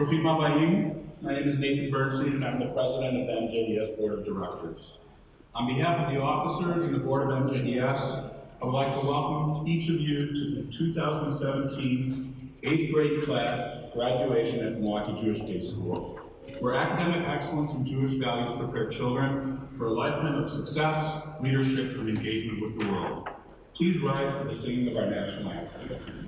Rafik Mabayim. My name is Nathan Bernstein, and I'm the president of the MJDS Board of Directors. On behalf of the officers and the board of MJDS, I would like to welcome each of you to the 2017 8th grade class graduation at Milwaukee Jewish Day School, where academic excellence and Jewish values prepare children for a lifetime of success, leadership, and engagement with the world. Please rise for the singing of our national anthem.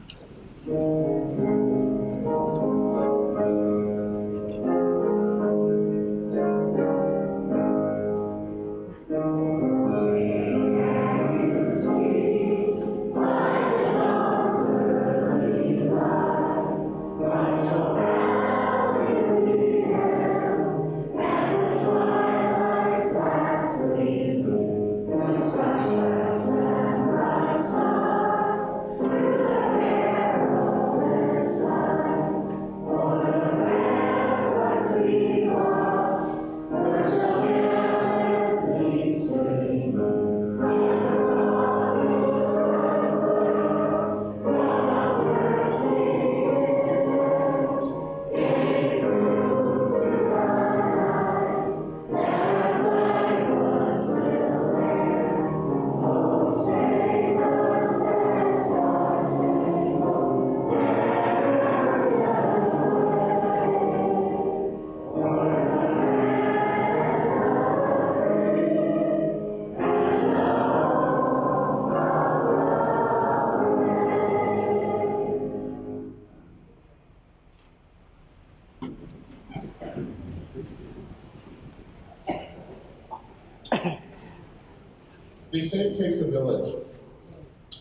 They say it takes a village,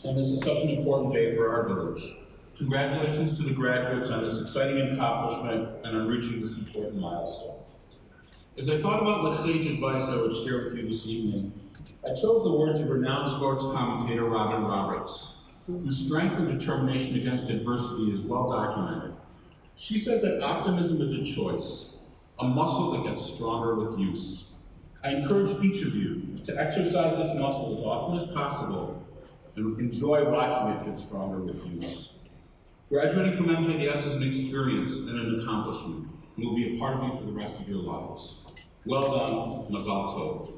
and this is such an important day for our village. Congratulations to the graduates on this exciting accomplishment and on reaching this important milestone. As I thought about what sage advice I would share with you this evening, I chose the words of renowned sports commentator Robin Roberts, whose strength and determination against adversity is well documented. She said that optimism is a choice, a muscle that gets stronger with use. I encourage each of you to exercise this muscle as often as possible and enjoy watching it get stronger with use. Graduating from MJDS is an experience and an accomplishment and will be a part of you for the rest of your lives. Well done, Mazal Tov.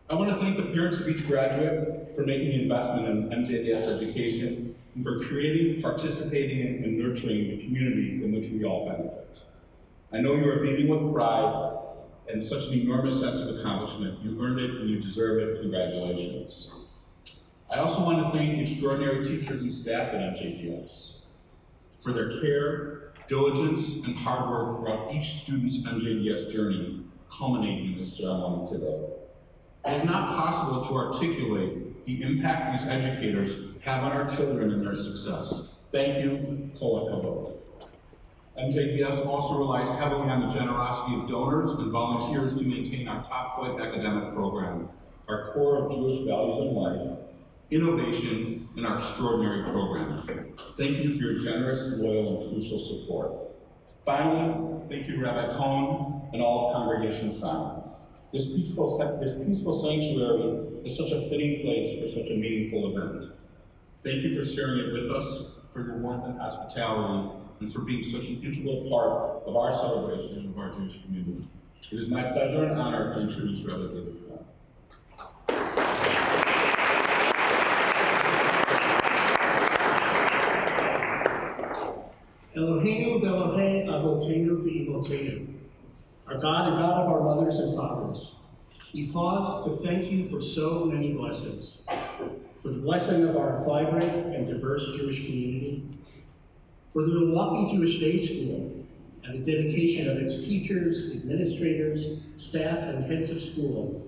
I want to thank the parents of each graduate for making the investment in MJDS education and for creating, participating, and nurturing the community from which we all benefit. I know you are beaming with pride and such an enormous sense of accomplishment. You earned it and you deserve it. Congratulations. I also want to thank the extraordinary teachers and staff at MJDS for their care, diligence, and hard work throughout each student's MJDS journey, culminating in this ceremony today. It is not possible to articulate the impact these educators have on our children and their success. Thank you, Kol HaKavod. MJDS also relies heavily on the generosity of donors and volunteers to maintain our top-flight academic program, our core of Jewish values and life, innovation, and our extraordinary programming. Thank you for your generous, loyal, and crucial support. Finally, thank you, Rabbi Cohen and all of Congregation Simon. This peaceful sanctuary is such a fitting place for such a meaningful event. Thank you for sharing it with us, for your warmth and hospitality, and for being such an integral part of our celebration of our Jewish community. It is my pleasure and honor to introduce Rabbi David Cohen. Eloheinu ve'Elohei Avotenu ve'Imotenu, our God and God of our mothers and fathers, we pause to thank you for so many blessings, for the blessing of our vibrant and diverse Jewish community, for the Milwaukee Jewish Day School and the dedication of its teachers, administrators, staff, and heads of school,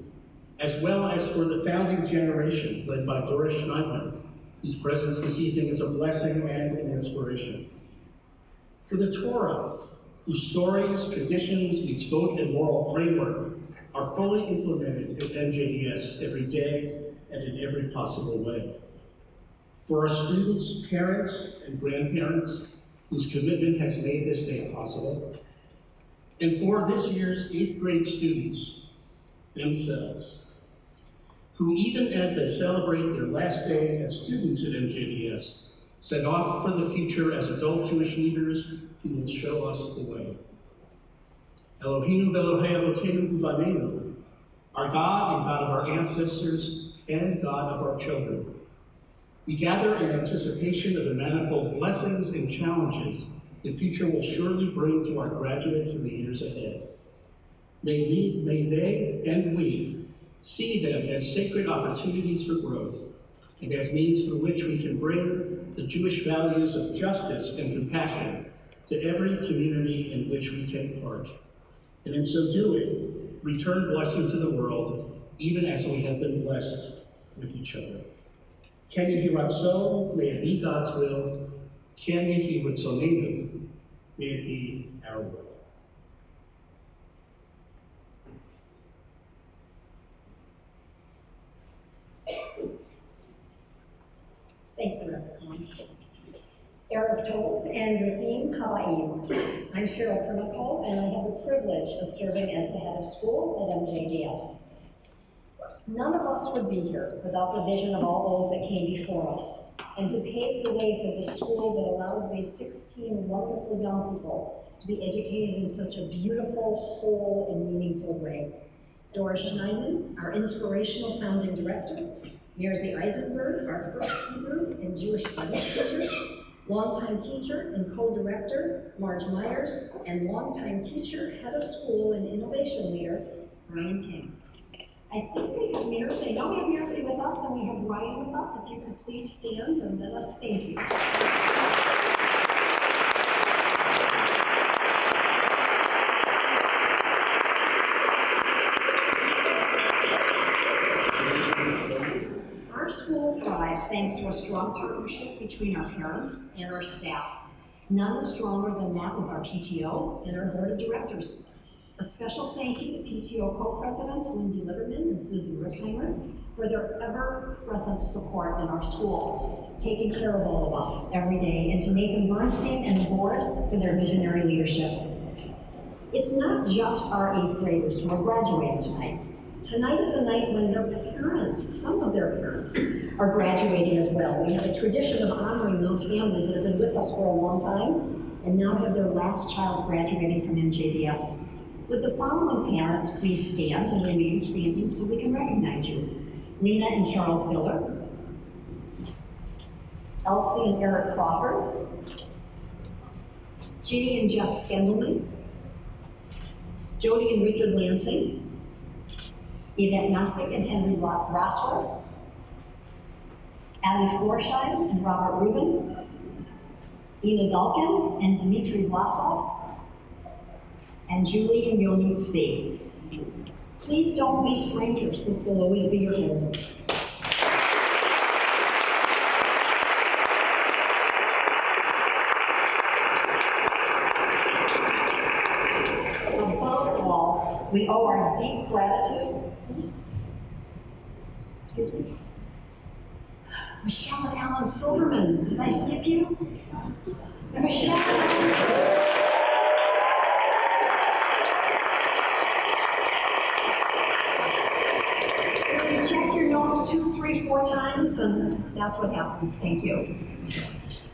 as well as for the founding generation led by Doris Schneidman, whose presence this evening is a blessing and an inspiration. For the Torah, whose stories, traditions, mitzvot, and moral framework are fully implemented at MJDS every day and in every possible way. For our students, parents, and grandparents, whose commitment has made this day possible. And for this year's 8th grade students themselves, who even as they celebrate their last day as students at MJDS, Set off for the future as adult Jewish leaders who will show us the way. Eloheinu v'Elohei Avotenu Uvanenu, our God and God of our ancestors and God of our children. We gather in anticipation of the manifold blessings and challenges the future will surely bring to our graduates in the years ahead. May they and we see them as sacred opportunities for growth and as means through which we can bring the Jewish values of justice and compassion to every community in which we take part. And in so doing, return blessing to the world, even as we have been blessed with each other. Ken Yehi Ratzon, may it be God's will. Ken Yehi Ratzonenu, may it be our will. Thank you, Reverend Cohen. Erev Tov and Ruchim Habayim. I'm Cheryl Pernicole, and I have the privilege of serving as the head of school at MJDS. None of us would be here without the vision of all those that came before us, and to pave the way for the school that allows these 16 wonderful young people to be educated in such a beautiful, whole, and meaningful way. Doris Schneiman, our inspirational founding director, Merzy Eisenberg, our first Hebrew and Jewish studies teacher, longtime teacher and co-director, Marge Myers, and longtime teacher, head of school, and innovation leader, Brian King. I think we have Merzy. Now we have Merzy with us, and we have Brian with us. If you could please stand and let us thank you. Our school thrives thanks to a strong partnership between our parents and our staff. None is stronger than that with our PTO and our board of directors. A special thank you to PTO co-presidents Lindy Liberman and Susan Rickheimer for their ever-present support in our school, taking care of all of us every day, and to Nathan Bernstein and the board for their visionary leadership. It's not just our 8th graders who are graduating tonight. Tonight is a night when their parents, some of their parents, are graduating as well. We have a tradition of honoring those families that have been with us for a long time and now have their last child graduating from MJDS. Would the following parents please stand and remain standing so we can recognize you? Lena and Charles Biller, Elsie and Eric Crawford, Ginny and Jeff Gendelman, Jody and Richard Lansing, Yvette Nasick and Henry Rossler, Ali Florsheim and Robert Rubin, Ina Dulkin and Dmitry Vlasov, and Julie and Yonit Zvi. Please don't be strangers. This will always be your home. Above all, we owe our deep gratitude. Excuse me. Michelle and Alan Silverman. Did I skip you? And Michelle. Check your notes 2, 3, 4 times, and that's what happens. Thank you.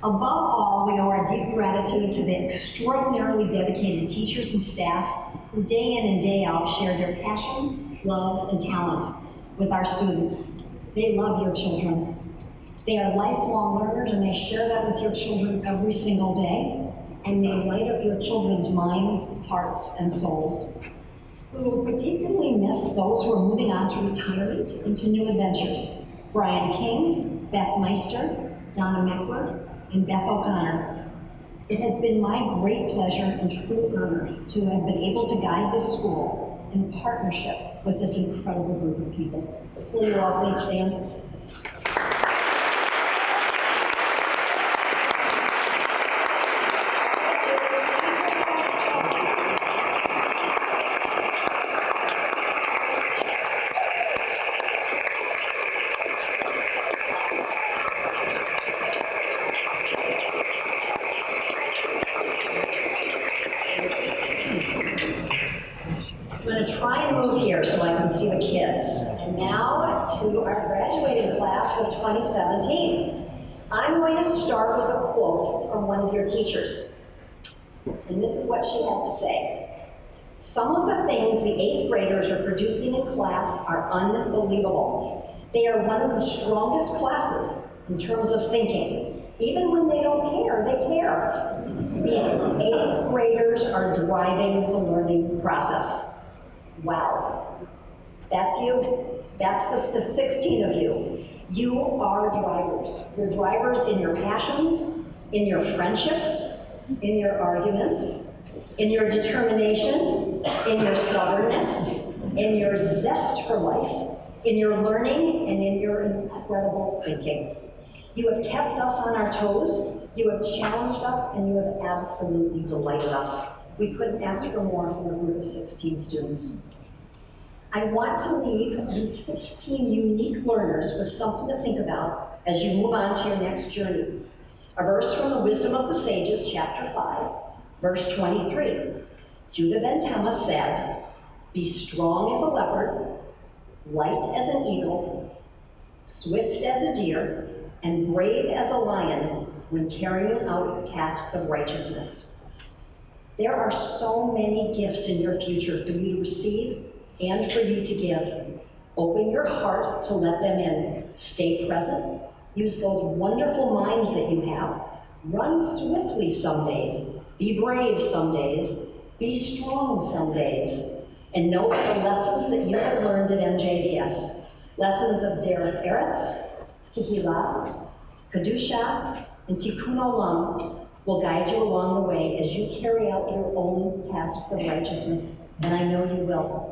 Above all, we owe our deep gratitude to the extraordinarily dedicated teachers and staff who day in and day out share their passion, love, and talent with our students. They love your children. They are lifelong learners, and they share that with your children every single day, and they light up your children's minds, hearts, and souls. We will particularly miss those who are moving on to retirement and to new adventures. Brian King, Beth Meister, Donna Meckler, and Beth O'Connor. It has been my great pleasure and true honor to have been able to guide this school in partnership with this incredible group of people. Will you all please stand? I'm going to try and move here so I can see the kids. And now to our graduating class of 2017. I'm going to start with a quote from one of your teachers. And this is what she had to say. Some of the things the 8th graders are producing in class are unbelievable. They are one of the strongest classes in terms of thinking. Even when they don't care, they care. These 8th graders are driving the learning process. Wow. That's you. That's the 16 of you. You are drivers. You're drivers in your passions, in your friendships, in your arguments, in your determination, in your stubbornness, in your zest for life, in your learning, and in your incredible thinking. You have kept us on our toes, you have challenged us, and you have absolutely delighted us. We couldn't ask for more from a group of 16 students. I want to leave you 16 unique learners with something to think about as you move on to your next journey. A verse from the Wisdom of the Sages, chapter 5, verse 23. Judah ben Tamma said, "Be strong as a leopard, light as an eagle, swift as a deer, and brave as a lion when carrying out tasks of righteousness." There are so many gifts in your future for you to receive and for you to give. Open your heart to let them in. Stay present. Use those wonderful minds that you have. Run swiftly some days. Be brave some days. Be strong some days. And know that the lessons that you have learned at MJDS, lessons of Derech Eretz, Kehillah, Kedusha, and Tikkun Olam, will guide you along the way as you carry out your own tasks of righteousness, and I know you will.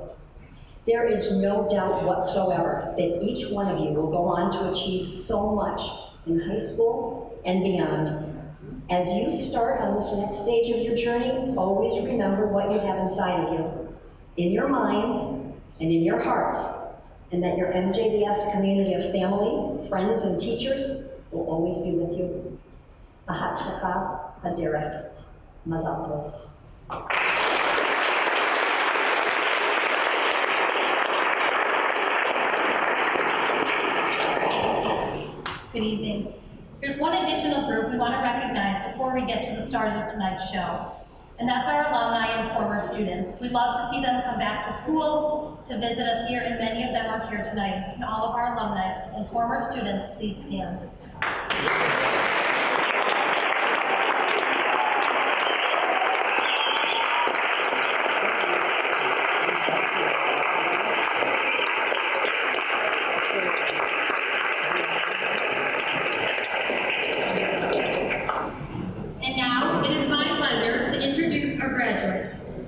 There is no doubt whatsoever that each one of you will go on to achieve so much in high school and beyond. As you start on this next stage of your journey, always remember what you have inside of you, in your minds and in your hearts, and that your MJDS community of family, friends, and teachers will always be with you. B'Hatzlacha Haderech. Mazal tov. Good evening. There's one additional group we want to recognize before we get to the stars of tonight's show, and that's our alumni and former students. We'd love to see them come back to school, to visit us here, and many of them are here tonight. And all of our alumni and former students, please stand.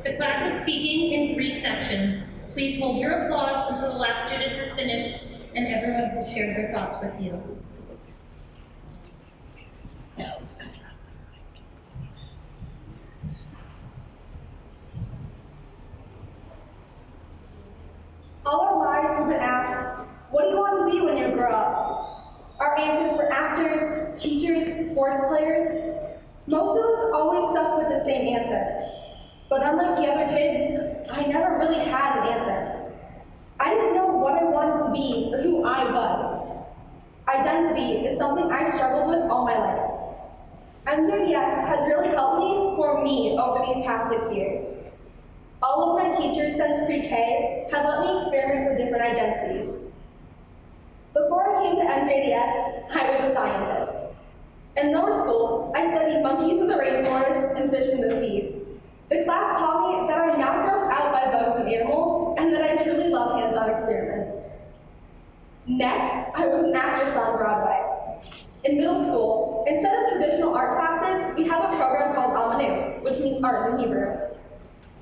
The class is speaking in 3 sections. Please hold your applause until the last student has finished and everyone will share their thoughts with you. All our lives have been asked, what do you want to be when you grow up? Our answers were actors, teachers, sports players. Most of us always stuck with the same answer. But unlike the other kids, I never really had an answer. I didn't know what I wanted to be or who I was. Identity is something I've struggled with all my life. MJDS has really helped me form me over these past 6 years. All of my teachers since pre-K have let me experiment with different identities. Before I came to MJDS, I was a scientist. In lower school, I studied monkeys in the rainforest and fish in the sea. The class taught me that I'm not grossed out by bugs and animals, and that I truly love hands-on experiments. Next, I was an actress on Broadway. In middle school, instead of traditional art classes, we have a program called Amanu, which means art in Hebrew.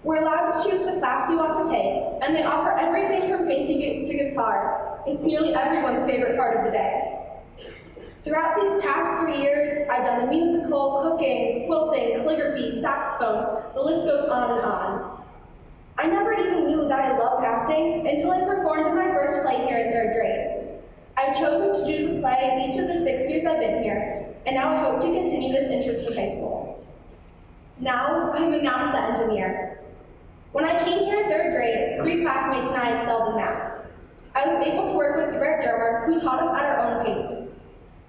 We're allowed to choose the class we want to take, and they offer everything from painting to guitar. It's nearly everyone's favorite part of the day. Throughout these past 3 years, I've done the musical, cooking, quilting, calligraphy, saxophone, the list goes on and on. I never even knew that I loved acting until I performed in my first play here in 3rd grade. I've chosen to do the play each of the 6 years I've been here, and now I hope to continue this interest in high school. Now, I'm a NASA engineer. When I came here in 3rd grade, 3 classmates and I excelled in math. I was able to work with Brett Dermer, who taught us at our own pace.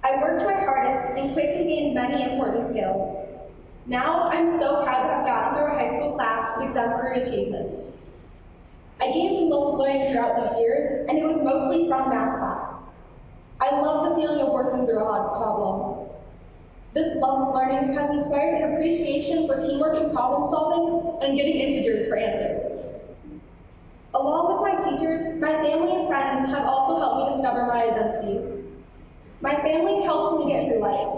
I worked my hardest and quickly gained many important skills. Now, I'm so proud to have gotten through a high school class with exemplary achievements. I gained a love of learning throughout these years, and it was mostly from math class. I love the feeling of working through a hard problem. This love of learning has inspired an appreciation for teamwork and problem solving and getting integers for answers. Along with my teachers, my family and friends have also helped me discover my identity. My family helps me get through life.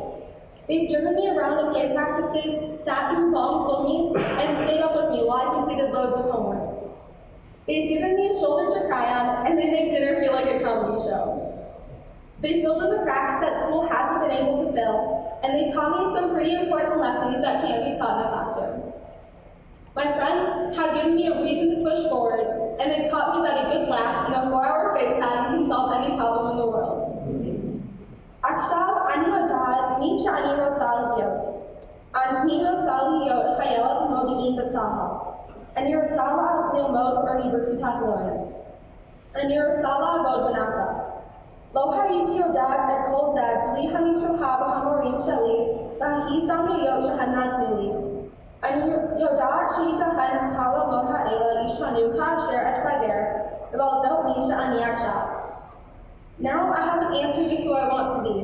They've driven me around to play practices, sat through long swim meets, and stayed up with me while I completed loads of homework. They've given me a shoulder to cry on, and they make dinner feel like a comedy show. They filled in the cracks that school hasn't been able to fill, and they taught me some pretty important lessons that can't be taught in a classroom. My friends have given me a reason to push forward, and they taught me that a good laugh and a 4-hour FaceTime can solve any problem in the world. עכשיו אני יודעת מי שאני רוצה להיות. אני רוצה להיות חיילת מודיעין בצה"ל. אני רוצה ללמוד באוניברסיטת לורנס. אני רוצה לעבוד בנאס"א. לא הייתי יודעת את כל זה בלי הנצחה בהמורים שלי וההזדמנויות שנתנו לי. אני יודעת שייתכן החלומות האלה ישתנו כאשר אתבגר, אבל זאת מי שאני עכשיו. Now I have an answer to who I want to be.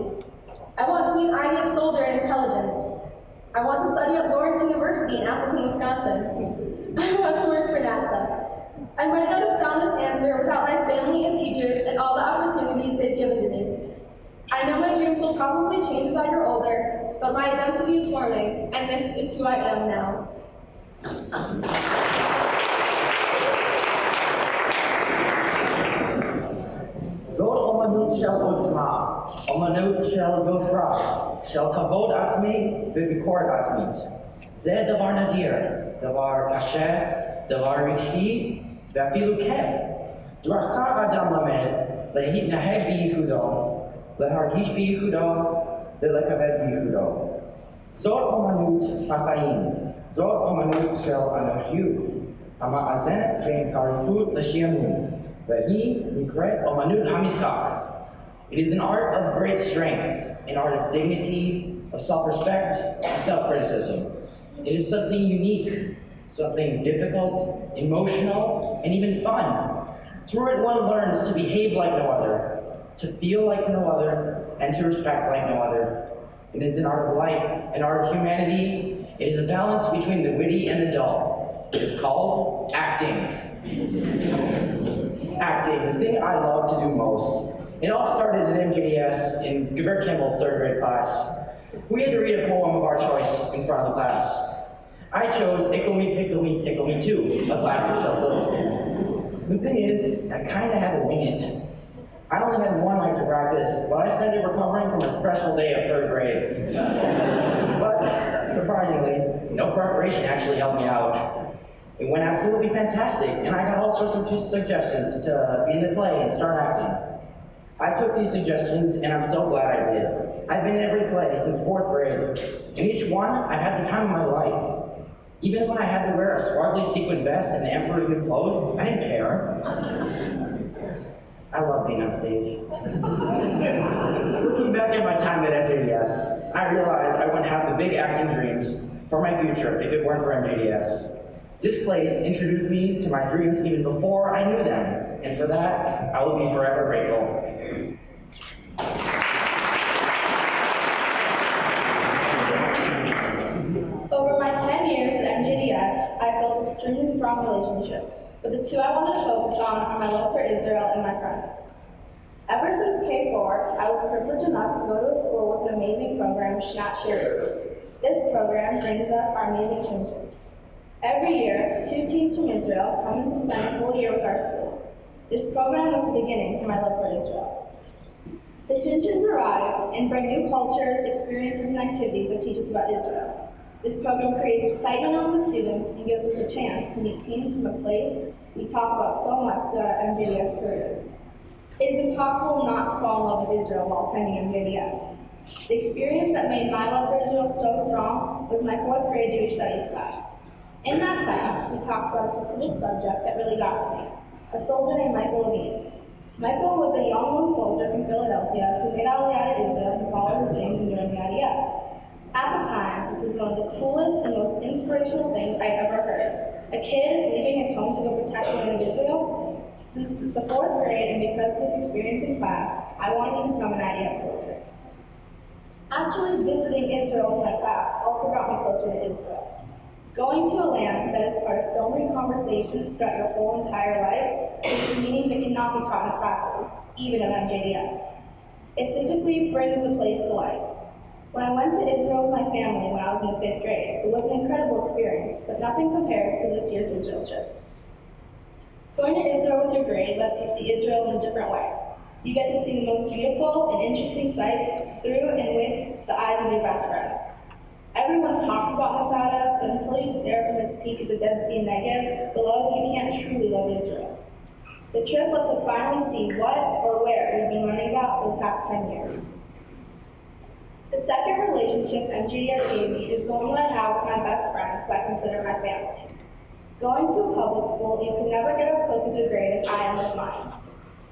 I want to be an IDF soldier in intelligence. I want to study at Lawrence University in Appleton, Wisconsin. I want to work for NASA. I might not have found this answer without my family and teachers and all the opportunities they've given to me. I know my dreams will probably change as I grow older, but my identity is forming, and this is who I am now. זאת אומנות של עוצמה, אומנות של יושרה, של כבוד עצמי וביקורת עצמית. זה דבר נדיר, דבר קשה, דבר רגשי ואפילו כיף. דרכיו אדם למד להתנהג בייחודו, להרגיש בייחודו ולכבד בייחודו. זאת אומנות החיים, זאת אומנות של אנושיות, המאזנת בין חריפות לשעמום. והיא נקראת אומנות המשחק. It is an art of great strength, an art of dignity, of self-respect, and self-criticism. It is something unique, something difficult, emotional, and even fun. Through it, one learns to behave like no other, to feel like no other, and to respect like no other. It is an art of life, an art of humanity. It is a balance between the witty and the dull. It is called acting. Acting, the thing I love to do most. It all started at MJDS in Gilbert Kimball's 3rd grade class. We had to read a poem of our choice in front of the class. I chose Ickle Me, Pickle Me, Tickle Me Too, a classic Shel Silverstein. The thing is, I kinda had to wing it. I only had one night to practice, but I spent it recovering from a stressful day of 3rd grade. But, surprisingly, no preparation actually helped me out. It went absolutely fantastic, and I got all sorts of suggestions to be in the play and start acting. I took these suggestions, and I'm so glad I did. I've been in every play since 4th grade. In each one, I've had the time of my life. Even when I had to wear a sparkly sequin vest and the Emperor's new clothes, I didn't care. I love being on stage. Looking back at my time at MJDS, I realized I wouldn't have the big acting dreams for my future if it weren't for MJDS. This place introduced me to my dreams even before I knew them, and for that, I will be forever grateful. Over my 10 years at MJDS, I've built extremely strong relationships, but the two I want to focus on are my love for Israel and my friends. Ever since K4, I was privileged enough to go to a school with an amazing program, Shnat Shirit. This program brings us our amazing interns. Every year, 2 teens from Israel come in to spend a full year with our school. This program was the beginning for my love for Israel. The Shinshins arrive and bring new cultures, experiences, and activities that teach us about Israel. This program creates excitement among the students and gives us a chance to meet teens from a place we talk about so much throughout our MJDS careers. It is impossible not to fall in love with Israel while attending MJDS. The experience that made my love for Israel so strong was my 4th grade Jewish Studies class. In that class, we talked about a specific subject that really got to me, a soldier named Michael Levine. Michael was a young lone soldier from Philadelphia who made Aliyah to Israel to follow his dreams and join the IDF. At the time, this was one of the coolest and most inspirational things I'd ever heard. A kid leaving his home to go protect the land of Israel? Since the 4th grade and because of this experience in class, I wanted to become an IDF soldier. Actually, visiting Israel with my class also brought me closer to Israel. Going to a land that is part of so many conversations throughout your whole entire life is meaning that cannot be taught in a classroom, even at MJDS. It physically brings the place to life. When I went to Israel with my family when I was in the 5th grade, it was an incredible experience, but nothing compares to this year's Israel trip. Going to Israel with your grade lets you see Israel in a different way. You get to see the most beautiful and interesting sights through and with the eyes of your best friends. Everyone talks about Masada, but until you stare from its peak at the Dead Sea and Negev, below, you can't truly love Israel. The trip lets us finally see what or where we've been learning about for the past 10 years. The second relationship MJDS gave me is the one that I have with my best friends who I consider my family. Going to a public school, you could never get as close to a grade as I am with mine.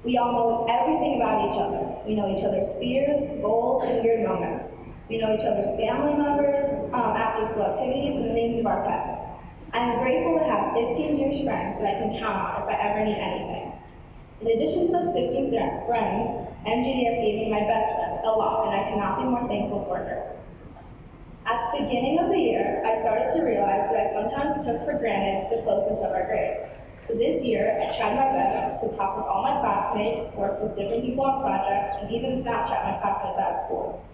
We all know everything about each other. We know each other's fears, goals, and weird moments. We know each other's family members, after-school activities, and the names of our pets. I am grateful to have 15 Jewish friends that I can count on if I ever need anything. In addition to those 15 friends, MJDS gave me my best friend, a lot, and I cannot be more thankful for her. At the beginning of the year, I started to realize that I sometimes took for granted the closeness of our grade. So this year, I tried my best to talk with all my classmates, work with different people on projects, and even Snapchat my classmates at school.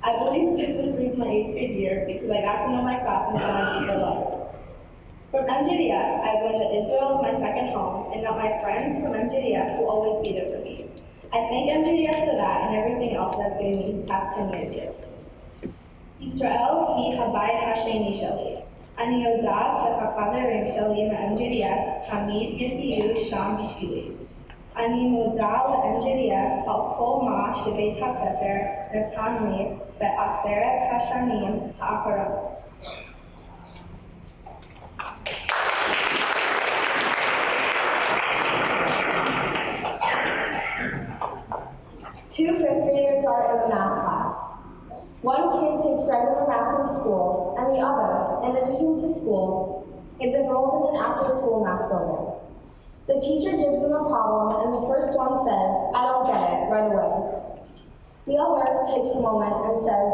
I believe this improved my 8th grade year because I got to know my classmates on a deeper level. From MJDS, I've learned that Israel is my second home and that my friends from MJDS will always be there for me. I thank MJDS for that and everything else that's given me these past 10 years here. Yisrael hi habayit hasheni sheli. Ani yodat shechachaverim sheli ma'MJDS tamid yehiyu sham bishvili. Ani moda leMJDS al kol ma shebeit hasefer natan li be'aseret hashanim ha'acharavot. Two 5th graders are in the math class. One kid takes regular math in school, and the other, in addition to school, is enrolled in an after-school math program. The teacher gives them a problem, and the first one says, "I don't get it," right away. The other takes a moment and says,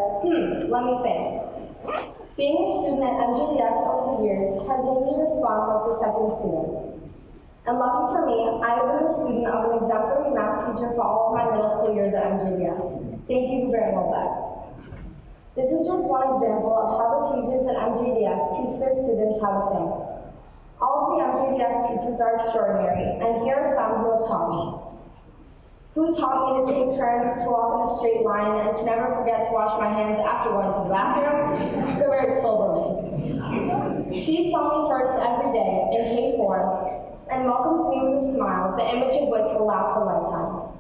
let me think. Being a student at MJDS over the years has made me respond like the second student. And lucky for me, I have been a student of an exemplary math teacher for all of my middle school years at MJDS. Thank you very much. This is just one example of how the teachers at MJDS teach their students how to think. All of the MJDS teachers are extraordinary, and here are some who have taught me. Who taught me to take turns to walk in a straight line and to never forget to wash my hands after going to the bathroom? Gavert Silberman. She saw me first every day in K4 and welcomed me with a smile, the image of which will last a lifetime.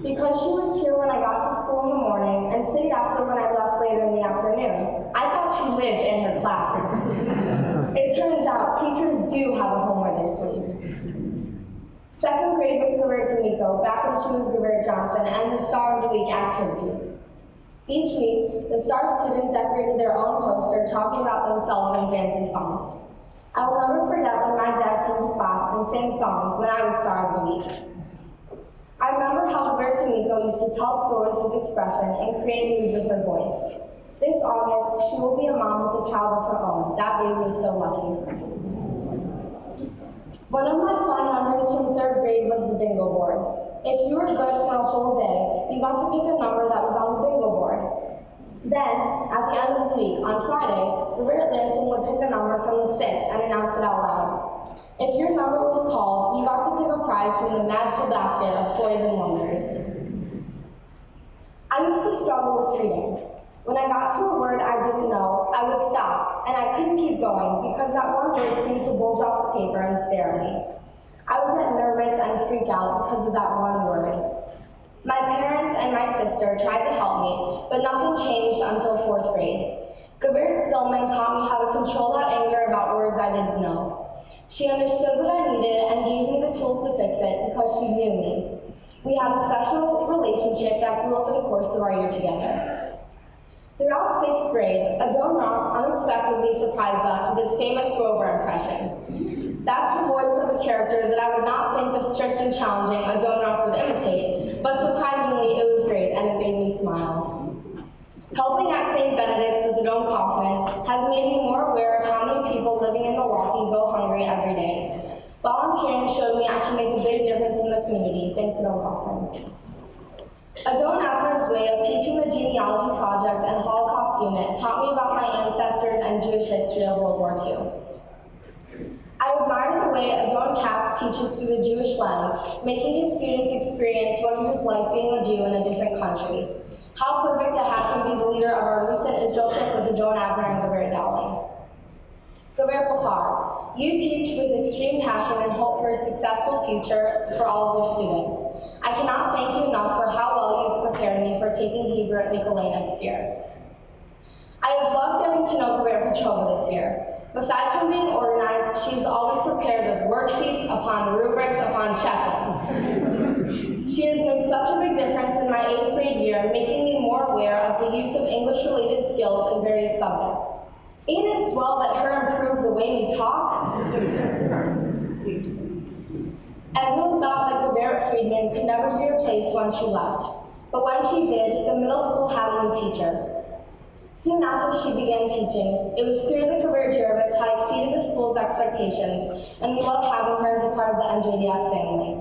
Because she was here when I got to school in the morning and stayed after when I left later in the afternoon, I thought she lived in her classroom. It turns out teachers do have a home where they sleep. 2nd grade with Gavert D'Amico, back when she was Gavert Johnson, and her Star of the Week activity. Each week, the Star student decorated their own poster talking about themselves in fancy fonts. I will never forget when my dad came to class and sang songs when I was Star of the Week. I remember how Gavert D'Amico used to tell stories with expression and create moods with her voice. This August, she will be a mom with a child of her own. That baby is so lucky. One of my fond memories from 3rd grade was the bingo board. If you were good for a whole day, you got to pick a number that was on the bingo board. Then, at the end of the week, on Friday, Gavert Lansing would pick a number from the 6 and announce it out loud. If your number was called, you got to pick a prize from the magical basket of toys and wonders. I used to struggle with reading. When I got to a word I didn't know, I would stop, and I couldn't keep going because that one word seemed to bulge off the paper and stare at me. I would get nervous and freak out because of that one word. My parents and my sister tried to help me, but nothing changed until 4th grade. Gavert Stillman taught me how to control that anger about words I didn't know. She understood what I needed and gave me the tools to fix it because she knew me. We had a special relationship that grew over the course of our year together. Throughout 6th grade, Adon Ross unexpectedly surprised us with his famous Grover impression. That's the voice of a character that I would not think the strict and challenging Adon Ross would imitate, but surprisingly it was great and it made me smile. Helping at St. Benedict's with Adon Kaufman has made me more aware of how many people living in Milwaukee go hungry every day. Volunteering showed me I can make a big difference in the community, thanks to Adon Kaufman. Adon Abner's way of teaching the genealogy project and Holocaust unit taught me about my ancestors and Jewish history of World War II. I admire the way Adon Katz teaches through the Jewish lens, making his students experience what it was like being a Jew in a different country. How perfect to have him be the leader of our recent Israel trip with Adon Abner and Gavert Dowling. Gavert Bukhar, you teach with extreme passion and hope for a successful future for all of your students. I cannot thank you enough for how well you've prepared me for taking Hebrew at Nicolay next year. I have loved getting to know Gavert Petrova this year. Besides from being organized, she is always prepared with worksheets upon rubrics upon checklists. She has made such a big difference in my 8th grade year, making me more aware of the use of English-related skills in various subjects. Ain't it swell that her improved the way we talk? Everyone thought that Gavert Friedman could never be replaced when she left. But when she did, the middle school had a new teacher. Soon after she began teaching, it was clear that Gavert Jurovitz had exceeded the school's expectations, and we loved having her as a part of the MJDS family.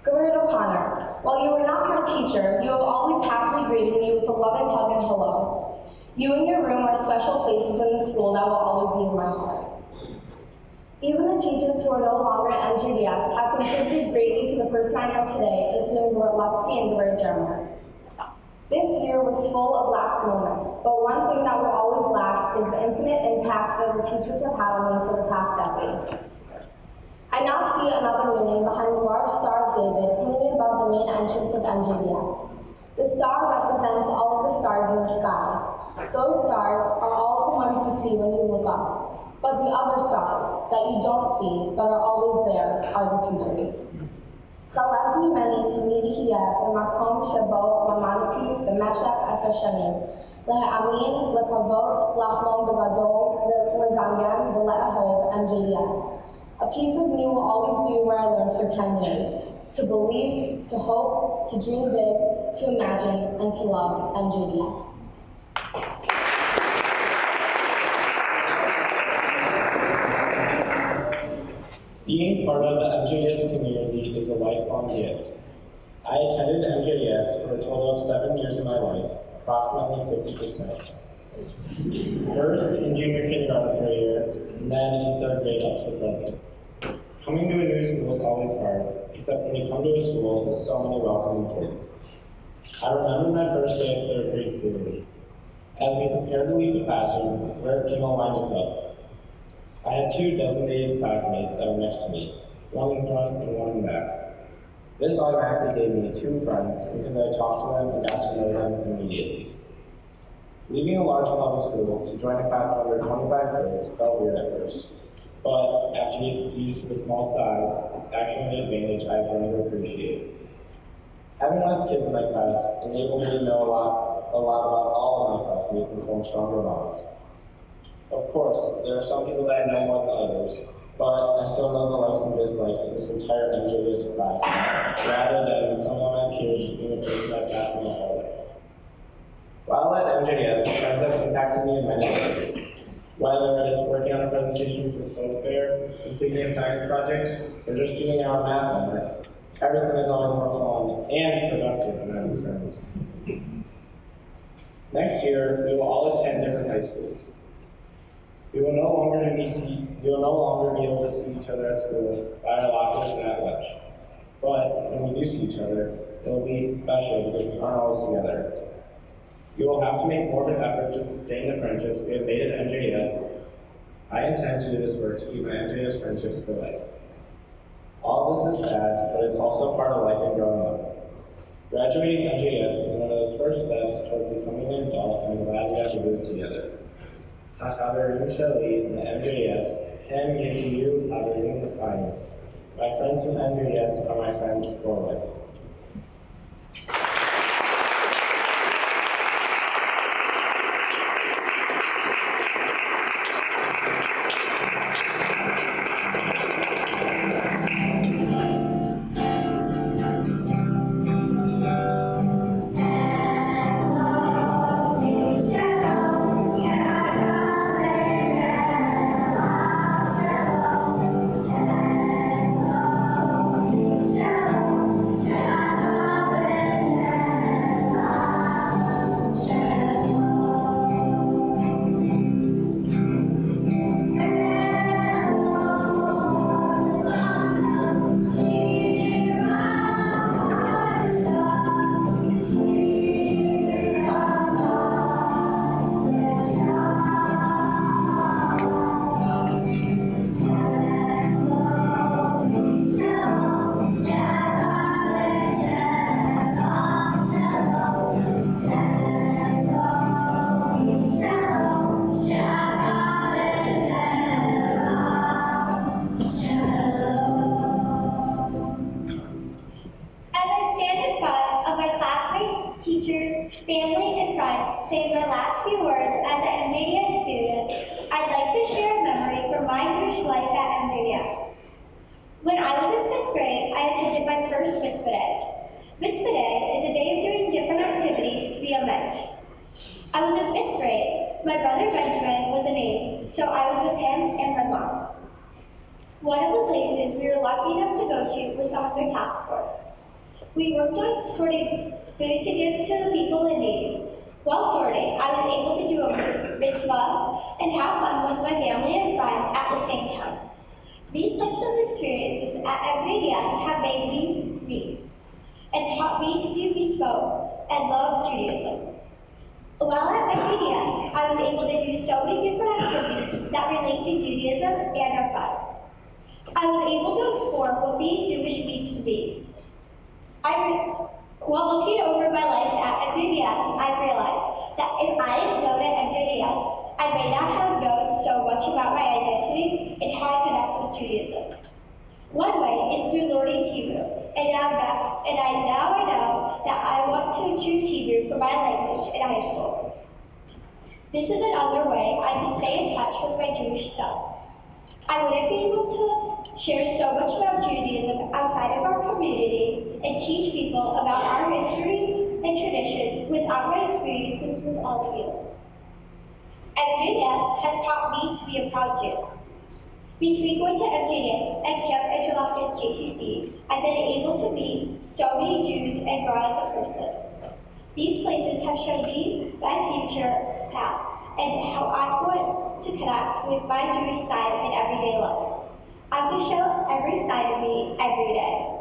Gavert O'Connor, while you were not my teacher, you have always happily greeted me with a loving hug and hello. You and your room are special places in the school that will always be in my heart. Even the teachers who are no longer at MJDS have contributed greatly to the person I am today, including Gavert Lutsky and Gavert Dermer. This year was full of last moments, but one thing that will always last is the infinite impact that the teachers have had on me for the past decade. I now see another meaning behind the large Star of David hanging above the main entrance of MJDS. The star represents all of the stars in the sky. Those stars are all the ones you see when you look up, but the other stars that you don't see but are always there are the teachers. חלק ממני תמיד יהיה במקום שבו למדתי במשך 10 שנים, להאמין, לקוות, לחלום בגדול, לדמיין ולאהוב MJDS. A piece of me will always be where I learned for 10 years. To believe, to hope, to dream big, to imagine, and to love MJDS. Being part of the MJDS community is a lifelong gift. I attended MJDS for a total of 7 years of my life, approximately 50%. First in junior kindergarten for a year, and then in 3rd grade up to the present. Coming to a new school is always hard, except when you come to a school with so many welcoming kids. I remember my first day of 3rd grade clearly. As we prepared to leave the classroom, Gavert Kimmel lined us up. I had 2 designated classmates that were next to me, one in front and one in back. This automatically gave me 2 friends because I talked to them and got to know them immediately. Leaving a large public school to join a class of under 25 kids felt weird at first, but after getting used to the small size, it's actually an advantage I've grown to appreciate. Having less kids in my class enabled me to know a lot about all of my classmates and form stronger bonds. Of course, there are some people that I know more than others, but I still know the likes and dislikes of this entire MJDS class, rather than some of my peers just being a person I pass in the hallway. While at MJDS, friends have impacted me in many ways. Whether it's working on a presentation for Folk Fair, completing a science project, or just doing our math homework, everything is always more fun and productive than having friends. Next year, we will all attend different high schools. We will no longer be able to see each other at school by our lockers and at lunch. But when we do see each other, it will be special because we aren't always together. We will have to make more of an effort to sustain the friendships we have made at MJDS. I intend to do this work to keep my MJDS friendships for life. All this is sad, but it's also part of life and growing up. Graduating MJDS is one of those first steps towards becoming an adult, and I'm glad we have to do it together. Hakaverim Shali in the MJDS, Hem Yehiyu Haverim L'chaim. My friends from MJDS are my friends for life. last few words as an MJDS student, I'd like to share a memory from my Jewish life at MJDS. When I was in 5th grade, I attended my first Mitzvah Day. Mitzvah Day is a day of doing different activities to be a mensch. I was in 5th grade. My brother Benjamin was in 8th, so I was with him and my mom. One of the places we were lucky enough to go to was the Hunger Task Force. We worked on sorting food to give to the people in need. While sorting, I was able to do a mitzvah and have fun with my family and friends at the same time. These types of experiences at MJDS have made me and taught me to do mitzvah and love Judaism. While at MJDS, I was able to do so many different activities that relate to Judaism and our faith. I was able to explore what being Jewish means to me. While looking over my life at MJDS, I realized that if I had known at MJDS, I may not have known so much about my identity and how I connect with Judaism. One way is through learning Hebrew, and now I know that I want to choose Hebrew for my language in high school. This is another way I can stay in touch with my Jewish self. I wouldn't be able to share so much about Judaism outside of our community and teach people about our history and traditions without my experiences with all of you. MJDS has taught me to be a proud Jew. Between going to MJDS and Camp Interlochen JCC, I've been able to meet so many Jews and grow as a person. These places have shown me my future path and how I want to connect with my Jewish side in everyday life. I have to show every side of me every day.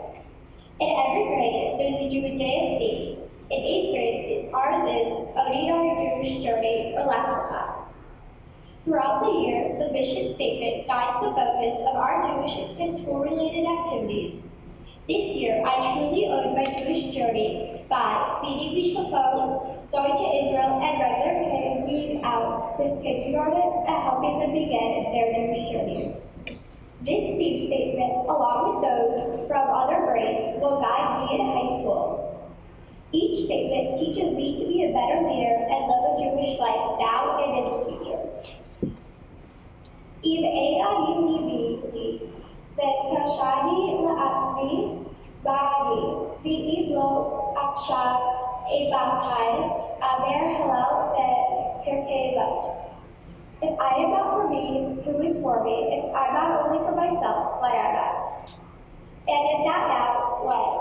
In every grade, there's a Jewish day of theme. In 8th grade, ours is Owning Our Jewish Journey, or Lachlecha. Throughout the year, the mission statement guides the focus of our Jewish and school-related activities. This year, I truly owned my Jewish journey by leading Mishpachot, going to Israel, and regularly hanging out with kindergarten and helping them begin their Jewish journey. This theme statement, along with those from other grades, will guide me in high school. Each statement teaches me to be a better leader and live a Jewish life now and in the future. Im E'ani Libi, Ve'kashani La'atzmi, Ba'ani, V'im Lo Akshav Ebatai, Amer Halal Ve'Perkei Lot. If I am not for me, who is for me? If I'm not only for myself, what am I? And if not now, what?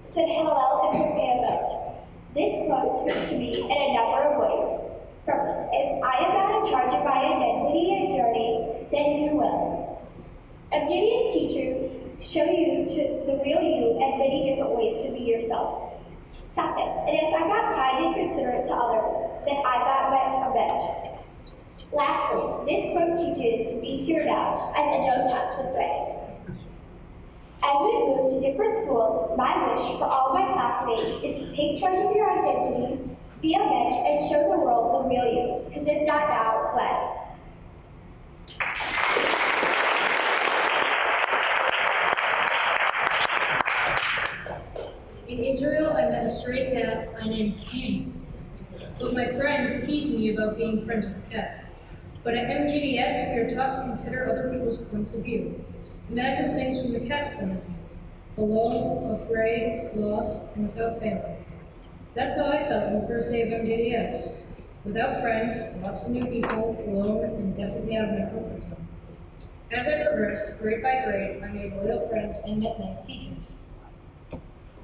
Said Hillel and Perkei Lot. This quote speaks to me in a number of ways. First, if I am not in charge of my identity and journey, then who will? MJDS teachers show you to the real you and many different ways to be yourself. Second, and if I'm not kind and considerate to others, then I'm not meant a bench. Lastly, this quote teaches to be here now, as Adon Katz would say. As we move to different schools, my wish for all of my classmates is to take charge of your identity, be a bench, and show the world the real you, because if not now, when? In Israel, I met a stray cat I named Candy. But my friends teased me about being friends with a cat. But at MJDS, we are taught to consider other people's points of view. Imagine things from the cat's point of view. Alone, afraid, lost, and without family. That's how I felt on the first day of MJDS. Without friends, lots of new people, alone, and definitely out of my comfort zone. As I progressed, grade by grade, I made loyal friends and met nice teachers.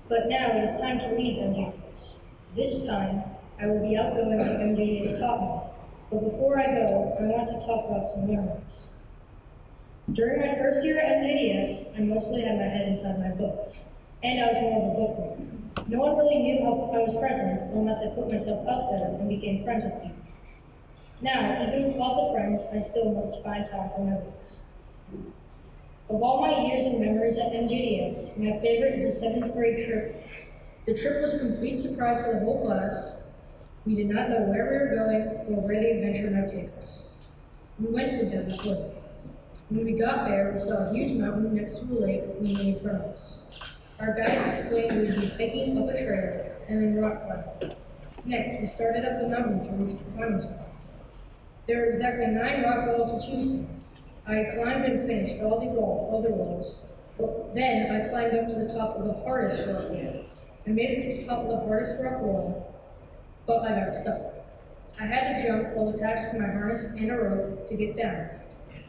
But now it is time to leave MJDS. This time, I will be outgoing like MJDS taught me. But before I go, I want to talk about some memories. During my first year at MJDS, I mostly had my head inside my books. And I was more of a bookworm. No one really knew how I was present unless I put myself out there and became friends with people. Now, even with lots of friends, I still must find time for memories. Of all my years and memories at MJDS, my favorite is the 7th grade trip. The trip was a complete surprise to the whole class. We did not know where we were going or where the adventure might take us. We went to Devil's Lake. When we got there, we saw a huge mountain next to a lake leaning in front of us. Our guides explained we would be hiking up a trail and then rock climbing. Next, we started up the mountain to reach the final spot. There were exactly 9 rock walls to choose from. I climbed and finished all the walls, but then I climbed up to the top of the hardest rock wall. I made it to the top of the hardest rock wall, but I got stuck. I had to jump while attached to my harness and a rope to get down.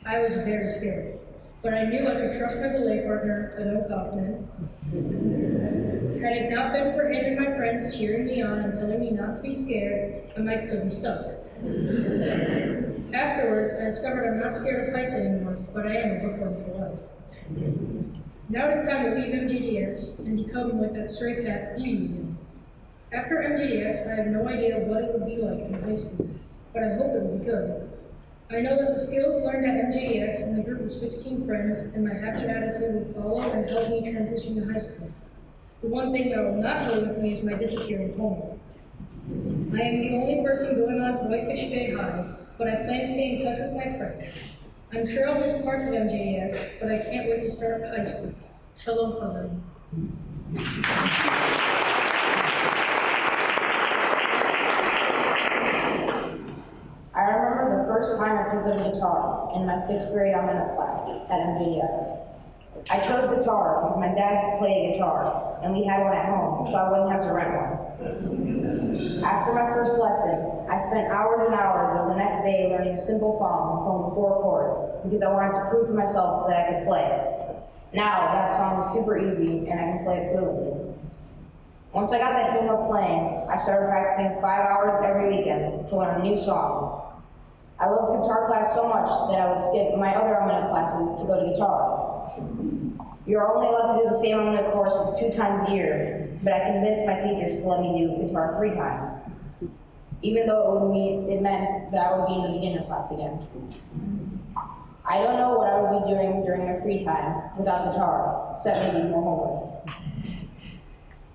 I was very scared, but I knew I could trust my belay partner, Adon Kaufman. Had it not been for him and my friends cheering me on and telling me not to be scared, I might still be stuck. Afterwards, I discovered I'm not scared of heights anymore, but I am a bookworm for life. Now it is time to leave MJDS and become like that stray cat Beauty. After MJDS, I have no idea what it would be like in high school, but I hope it will be good. I know that the skills learned at MJDS and the group of 16 friends and my happy attitude will follow and help me transition to high school. The one thing that will not go with me is my disappearing home. I am the only person going on Whitefish Bay High, but I plan to stay in touch with my friends. I'm sure I'll miss parts of MJDS, but I can't wait to start high school. Shalom Chavim. I remember the first time I picked up a guitar in my 6th grade almanac class at MJDS. I chose guitar because my dad played guitar, and we had one at home, so I wouldn't have to rent one. After my first lesson, I spent hours and hours of the next day learning a simple song with only 4 chords, because I wanted to prove to myself that I could play it. Now, that song is super easy, and I can play it fluently. Once I got that hang of playing, I started practicing 5 hours every weekend to learn new songs. I loved guitar class so much that I would skip my other almanac classes to go to guitar. You're only allowed to do the same almanac course 2 times a year, but I convinced my teachers to let me do guitar 3 times, even though it meant that I would be in the beginner class again. I don't know what I would be doing during my free time without guitar, except maybe more homework.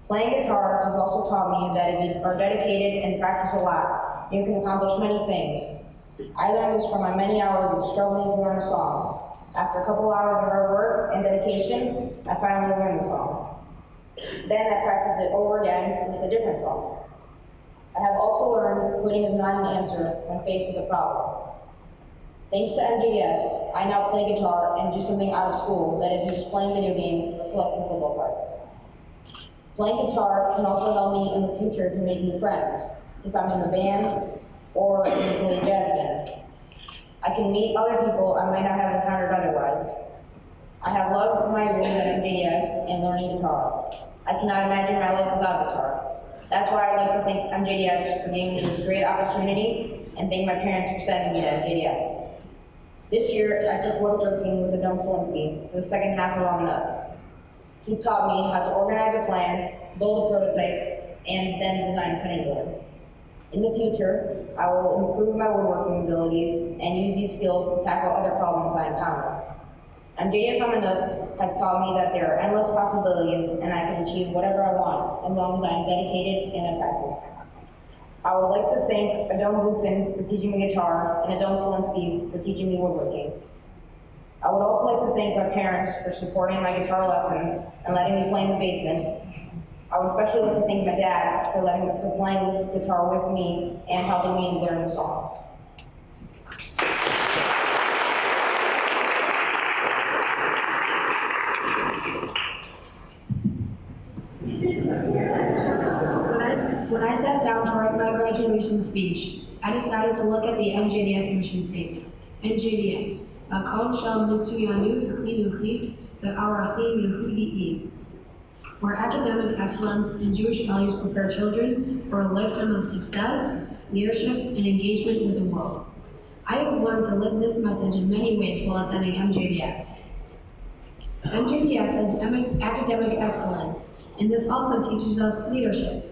Playing guitar has also taught me that if you are dedicated and practice a lot, you can accomplish many things. I learned this from my many hours of struggling to learn a song. After a couple hours of hard work and dedication, I finally learned the song. Then I practiced it over again with a different song. I have also learned quitting is not an answer when faced with a problem. Thanks to MJDS, I now play guitar and do something out of school that isn't just playing video games or collecting football cards. Playing guitar can also help me in the future to make new friends, if I'm in the band or in the Collegiate Jazz Band. I can meet other people I might not have encountered otherwise. I have loved my years at MJDS and learning guitar. I cannot imagine my life without guitar. That's why I'd like to thank MJDS for giving me this great opportunity and thank my parents for sending me to MJDS. This year, I took woodworking with Adon Solinsky for the second half of Almanac. He taught me how to organize a plan, build a prototype, and then design a cutting board. In the future, I will improve my woodworking abilities and use these skills to tackle other problems I encounter. MJDS Almanac has taught me that there are endless possibilities and I can achieve whatever I want as long as I am dedicated and I practice. I would like to thank Adon Boutsen for teaching me guitar and Adon Solinsky for teaching me woodworking. I would also like to thank my parents for supporting my guitar lessons and letting me play in the basement. I would especially like to thank my dad for playing with guitar with me and helping me learn the songs. When I sat down to write my graduation speech, I decided to look at the MJDS mission statement. MJDS, Akon Shal Mitsuyanu Chinuchit Ve'arachim Yehudi'im, where academic excellence and Jewish values prepare children for a lifetime of success, leadership, and engagement with the world. I have learned to live this message in many ways while attending MJDS. MJDS has academic excellence, and this also teaches us leadership.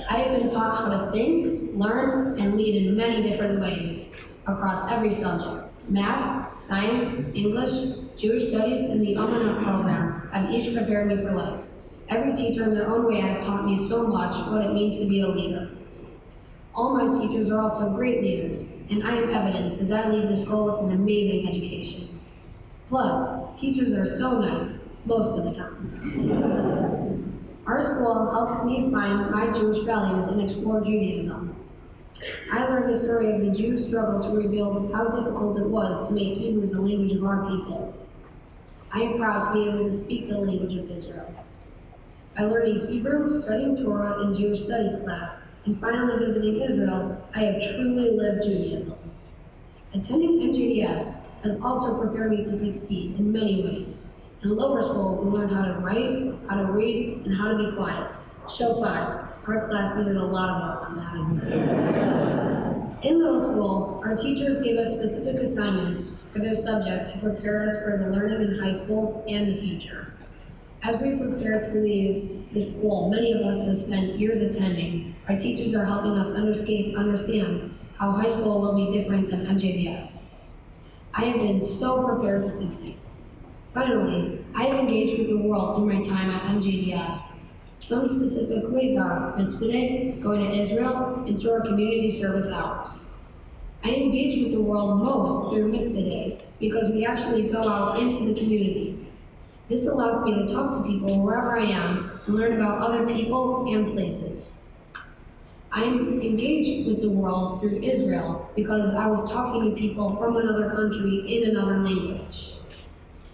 I have been taught how to think, learn, and lead in many different ways across every subject. Math, science, English, Jewish studies, and the Almanac program have each prepared me for life. Every teacher in their own way has taught me so much what it means to be a leader. All my teachers are also great leaders, and I am evident as I leave this school with an amazing education. Plus, teachers are so nice most of the time. Our school helps me find my Jewish values and explore Judaism. I learned the story of the Jews' struggle to reveal how difficult it was to make Hebrew the language of our people. I am proud to be able to speak the language of Israel. By learning Hebrew, studying Torah in Jewish studies class, and finally visiting Israel, I have truly lived Judaism. Attending MJDS has also prepared me to succeed in many ways. In lower school, we learned how to write, how to read, and how to be quiet. Show 5. Our class needed a lot of work on that. In middle school, our teachers gave us specific assignments for their subjects to prepare us for the learning in high school and the future. As we prepare to leave the school many of us have spent years attending, our teachers are helping us understand how high school will be different than MJBS. I have been so prepared to succeed. Finally, I have engaged with the world through my time at MJBS. Some specific ways are Mitzvah Day, going to Israel, and through our community service hours. I engage with the world most through Mitzvah Day because we actually go out into the community. This allows me to talk to people wherever I am and learn about other people and places. I am engaged with the world through Israel because I was talking to people from another country in another language.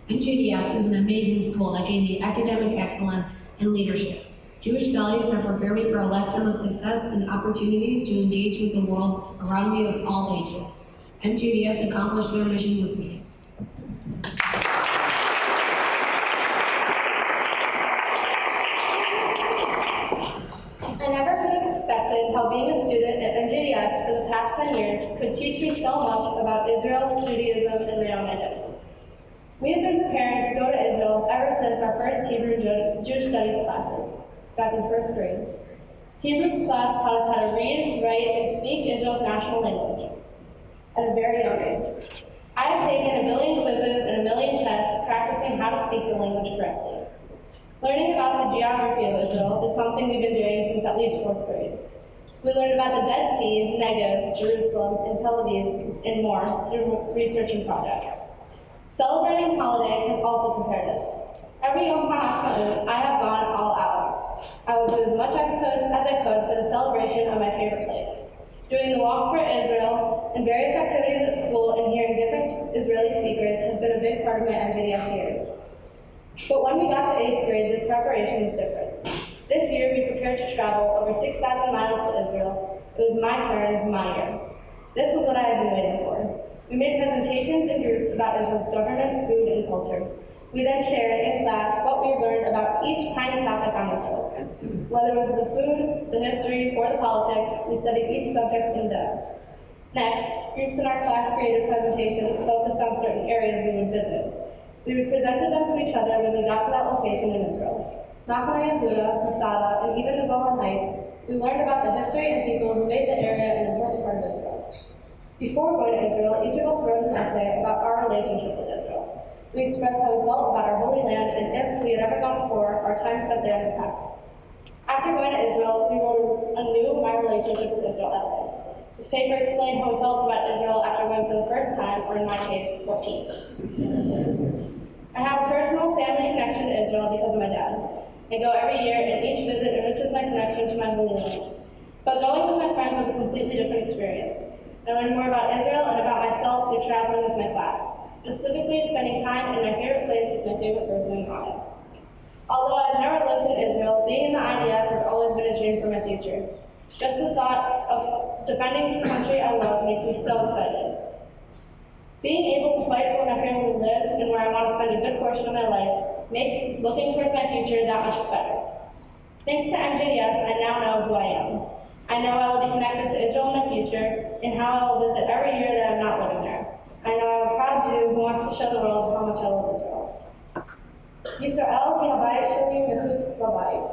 MJBS is an amazing school that gave me academic excellence and leadership. Jewish values have prepared me for a lifetime of success and opportunities to engage with the world around me of all ages. MJBS accomplished their mission with me. I never could have expected how being a student at MJDS for the past 10 years could teach me so much about Israel, Judaism, and my own identity. We have been preparing to go to Israel ever since our first Hebrew Jewish studies classes, back in first grade. Hebrew class taught us how to read, write, and speak Israel's national language at a very young age. I have taken a million quizzes and a million tests practicing how to speak the language correctly. Learning about the geography of Israel is something we've been doing since at least 4th grade. We learned about the Dead Sea, Negev, Jerusalem, and Tel Aviv, and more through researching projects. Celebrating holidays has also prepared us. Every Yom HaAtzmaut, I have gone all out. I would do as much as I could for the celebration of my favorite place. Doing the Walk for Israel and various activities at school and hearing different Israeli speakers has been a big part of my MJDS years. But when we got to 8th grade, the preparation was different. This year, we prepared to travel over 6,000 miles to Israel. It was my turn, my year. This was what I had been waiting for. We made presentations in groups about Israel's government, food, and culture. We then shared in class what we learned about each tiny topic on Israel. Whether it was the food, the history, or the politics, we studied each subject in depth. Next, groups in our class created presentations focused on certain areas we would visit. We presented them to each other when we got to that location in Israel. Machane Yehuda, Masada, and even the Golan Heights, we learned about the history and people who made the area an important part of Israel. Before going to Israel, each of us wrote an essay about our relationship with Israel. We expressed how we felt about our holy land and if we had ever gone to war, our time spent there in the past. After going to Israel, we wrote a new My Relationship with Israel essay. This paper explained how we felt about Israel after going for the first time, or in my case, 14. I have a personal family connection to Israel because of my dad. I go every year, and each visit enriches my connection to my holy land. But going with my friends was a completely different experience. I learned more about Israel and about myself through traveling with my class, specifically spending time in my favorite place with my favorite person on it. Although I've never lived in Israel, being in the IDF has always been a dream for my future. Just the thought of defending the country I love makes me so excited. Being able to fight for where my family lives and where I want to spend a good portion of my life makes looking towards my future that much better. Thanks to MJDS, I now know who I am. I know I will be connected to Israel in the future and how I will visit every year that I'm not living there. I know I'm a proud Jew who wants to show the world how much I love Israel. Yisrael hi habayit sheli mechutz labayit.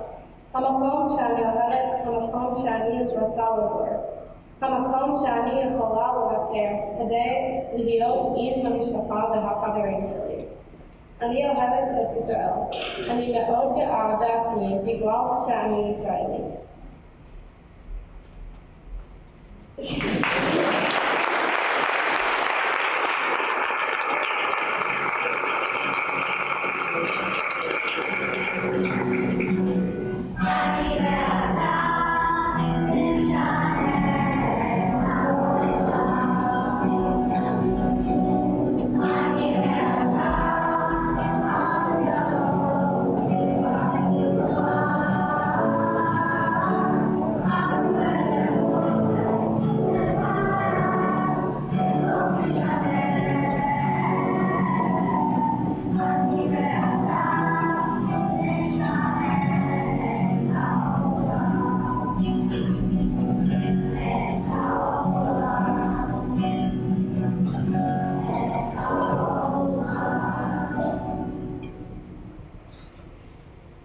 Hamakom shani ohevet, hamakom shani rotzah legor. Hamakom shani יכולה לבקר כדי להיות עם המשפחה והחברים שלי. אני אוהבת את ישראל. אני מאוד גאה בעצמי בגלל שאני ישראלית.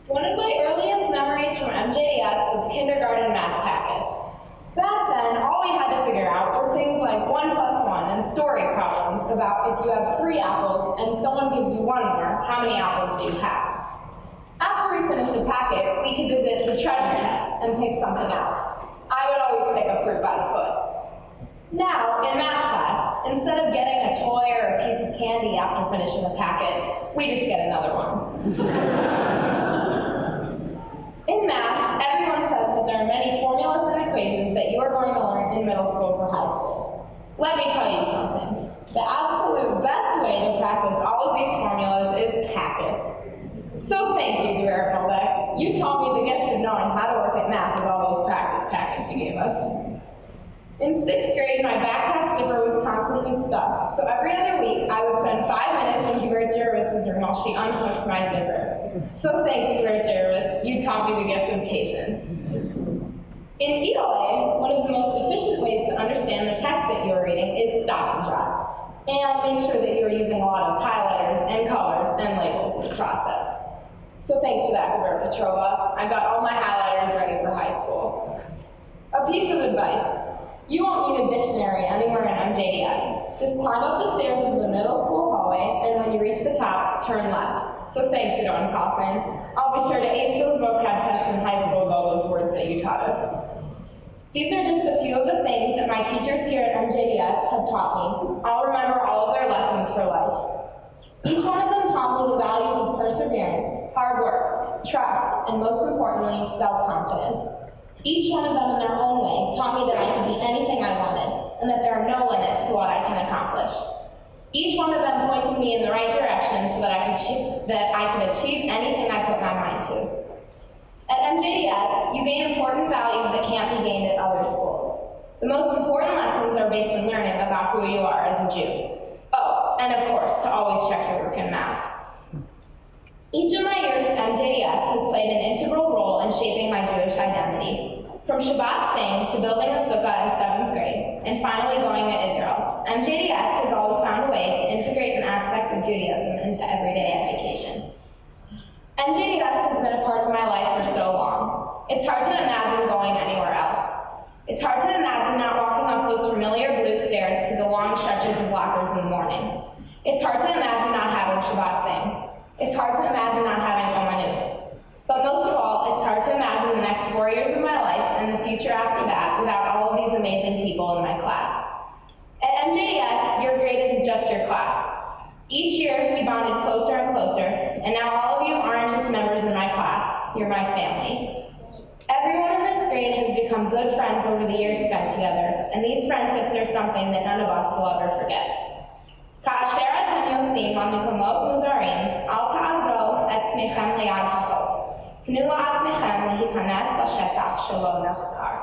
One of my earliest memories from MJDS was kindergarten math packets. Back then, all we had to figure out were things like 1 + 1 and story problems about if you have 3 apples and someone gives you 1 more, how many apples do you have? After we finished the packet, we could visit the treasure chest and pick something out. I would always pick a fruit by the foot. Now, in math class, instead of getting a toy or a piece of candy after finishing the packet, we just get another one. In math, everyone says that there are many formulas and equations that you are going to learn in middle school for high school. Let me tell you something. The absolute best way to practice all of these formulas is packets. So thank you, Garrett Melbeck. You taught me the gift of knowing how to work at math with all those practice packets you gave us. In 6th grade, my backpack zipper was constantly stuck, so every other week, I would spend 5 minutes in Garrett Jurawitz's room while she unhooked my zipper. So thanks, Garrett Jurowitz. You taught me the gift of patience. In ELA, one of the most efficient ways to understand the text that you are reading is stop and jot. And make sure that you are using a lot of highlighters and colors and labels in the process. So thanks for that, Gabor Petrova. I got all my highlighters ready for high school. A piece of advice. You won't need a dictionary anywhere in MJDS. Just climb up the stairs of the middle school hallway, and when you reach the top, turn left. So thanks, Adon Kaufman. I'll be sure to ace those vocab tests in high school with all those words that you taught us. These are just a few of the things that my teachers here at MJDS have taught me. I'll remember all of their lessons for life. Each one of them taught me the values of perseverance, hard work, trust, and most importantly, self-confidence. Each one of them in their own way taught me that I could be anything I wanted, and that there are no limits to what I can accomplish. Each one of them pointed me in the right direction so that I could achieve anything I put my mind to. At MJDS, you gain important values that can't be gained at other schools. The most important lessons are based on learning about who you are as a Jew. Oh, and of course, to always check your work in math. Each of my years at MJDS has played an integral role in shaping my Jewish identity. From Shabbat saying to building a sukkah in 7th grade, and finally going to Israel, MJDS has always found a way to integrate an aspect of Judaism into everyday education. MJDS has been a part of my life for so long. It's hard to imagine going anywhere else. It's hard to imagine not walking up those familiar blue stairs to the long stretches of lockers in the morning. It's hard to imagine not having Shabbat saying. It's hard to imagine not having Omanut. But most of all, it's hard to imagine the next 4 years of my life and the future after that without all of these amazing people in my class. At MJDS, your grade is just your class. Each year, we bonded closer and closer, and now all of you aren't just members in my class, you're my family. Everyone in this grade has become good friends over the years spent together, and these friendships are something that none of us will ever forget. כאשר אתם יוצאים למקומות מוזרים, אל תעזבו את עצמכם ליד החוף. תנו לעצמכם להיכנס לשטח שלא נחקר.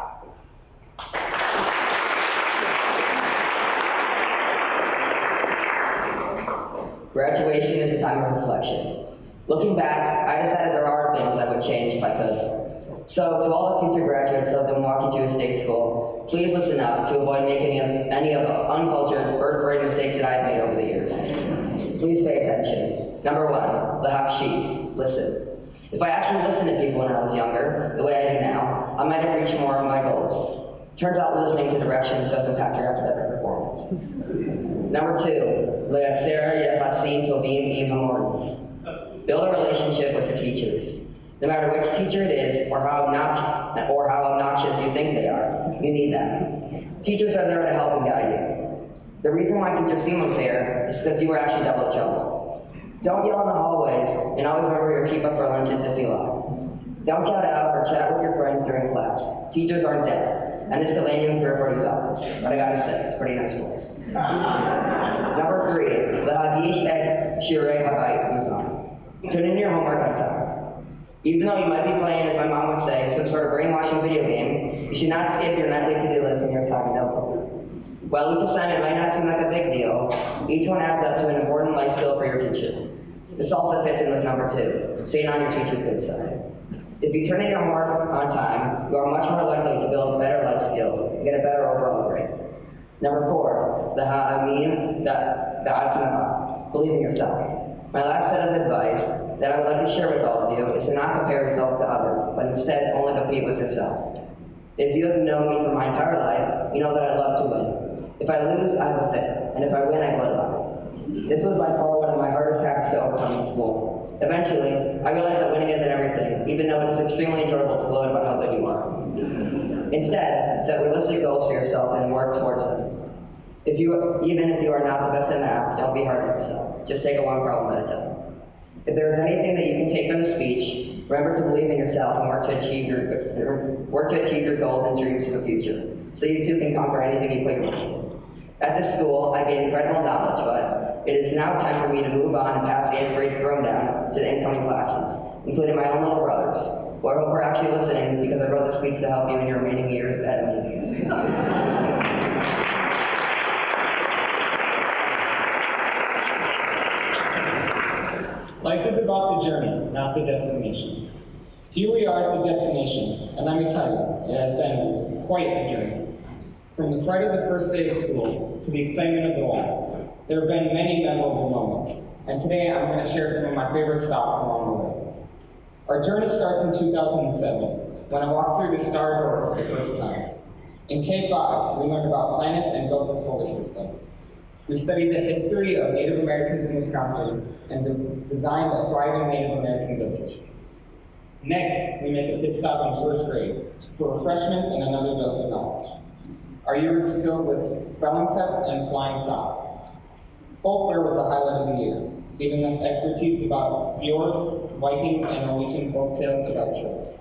Graduation is a time of reflection. Looking back, I decided there are things I would change if I could. So, to all the future graduates of the Milwaukee Jewish State School, please listen up to avoid making any of the uncultured, earth-breaking mistakes that I've made over the years. Please pay attention. Number 1, lahakshib, listen. If I actually listened to people when I was younger, the way I do now, I might have reached more of my goals. Turns out listening to directions does impact your academic performance. Number 2, le'atzer yachasim tovim im hamorim. Build a relationship with your teachers. No matter which teacher it is, or how obnoxious you think they are, you need them. Teachers are there to help and guide you. The reason why teachers seem unfair is because you were actually double trouble. Don't yell in the hallways, and always remember your kippah for lunch at tefillah. Don't shout out or chat with your friends during class. Teachers aren't deaf, and this could land you in Birdie's office, but I gotta say, it's a pretty nice place. Number 3, lehagish et shirei habayit mizman. Turn in your homework on time. Even though you might be playing, as my mom would say, some sort of brainwashing video game, you should not skip your nightly to-do list in your assignment notebook. While each assignment might not seem like a big deal, each one adds up to an important life skill for your future. This also fits in with number 2, staying on your teacher's good side. If you turn in your homework on time, you are much more likely to build better life skills and get a better overall grade. Number 4, the ha'amin ba'atzmecha, believe in yourself. My last set of advice that I would like to share with all of you is to not compare yourself to others, but instead only compete with yourself. If you have known me for my entire life, you know that I love to win. If I lose, I have a fit, and if I win, I gloat about it. This was by far one of my hardest habits to overcome in school. Eventually, I realized that winning isn't everything, even though it's extremely enjoyable to gloat about how good you are. Instead, set realistic goals for yourself and work towards them. Even if you are not the best in math, don't be hard on yourself. Just take a one problem at a time. If there is anything that you can take from the speech, remember to believe in yourself and work to achieve your goals and dreams for the future, so you too can conquer anything you put your mind to. At this school, I gained incredible knowledge, but it is now time for me to move on and pass the 8th grade throwdown to the incoming classes, including my own little brothers, who I hope are actually listening because I wrote this speech to help you in your remaining years at MJDS. Life is about the journey, not the destination. Here we are at the destination, and let me tell you, it has been quite a journey. From the fright of the first day of school to the excitement of the last, there have been many memorable moments, and today I'm going to share some of my favorite stops along the way. Our journey starts in 2007, when I walked through the star door for the first time. In K-5, we learned about planets and built the solar system. We studied the history of Native Americans in Wisconsin and designed a thriving Native American village. Next, we make a pit stop in first grade for refreshments and another dose of knowledge. Our year was filled with spelling tests and flying socks. Folklore was the highlight of the year, giving us expertise about fjords, Vikings, and Norwegian folktales about trolls.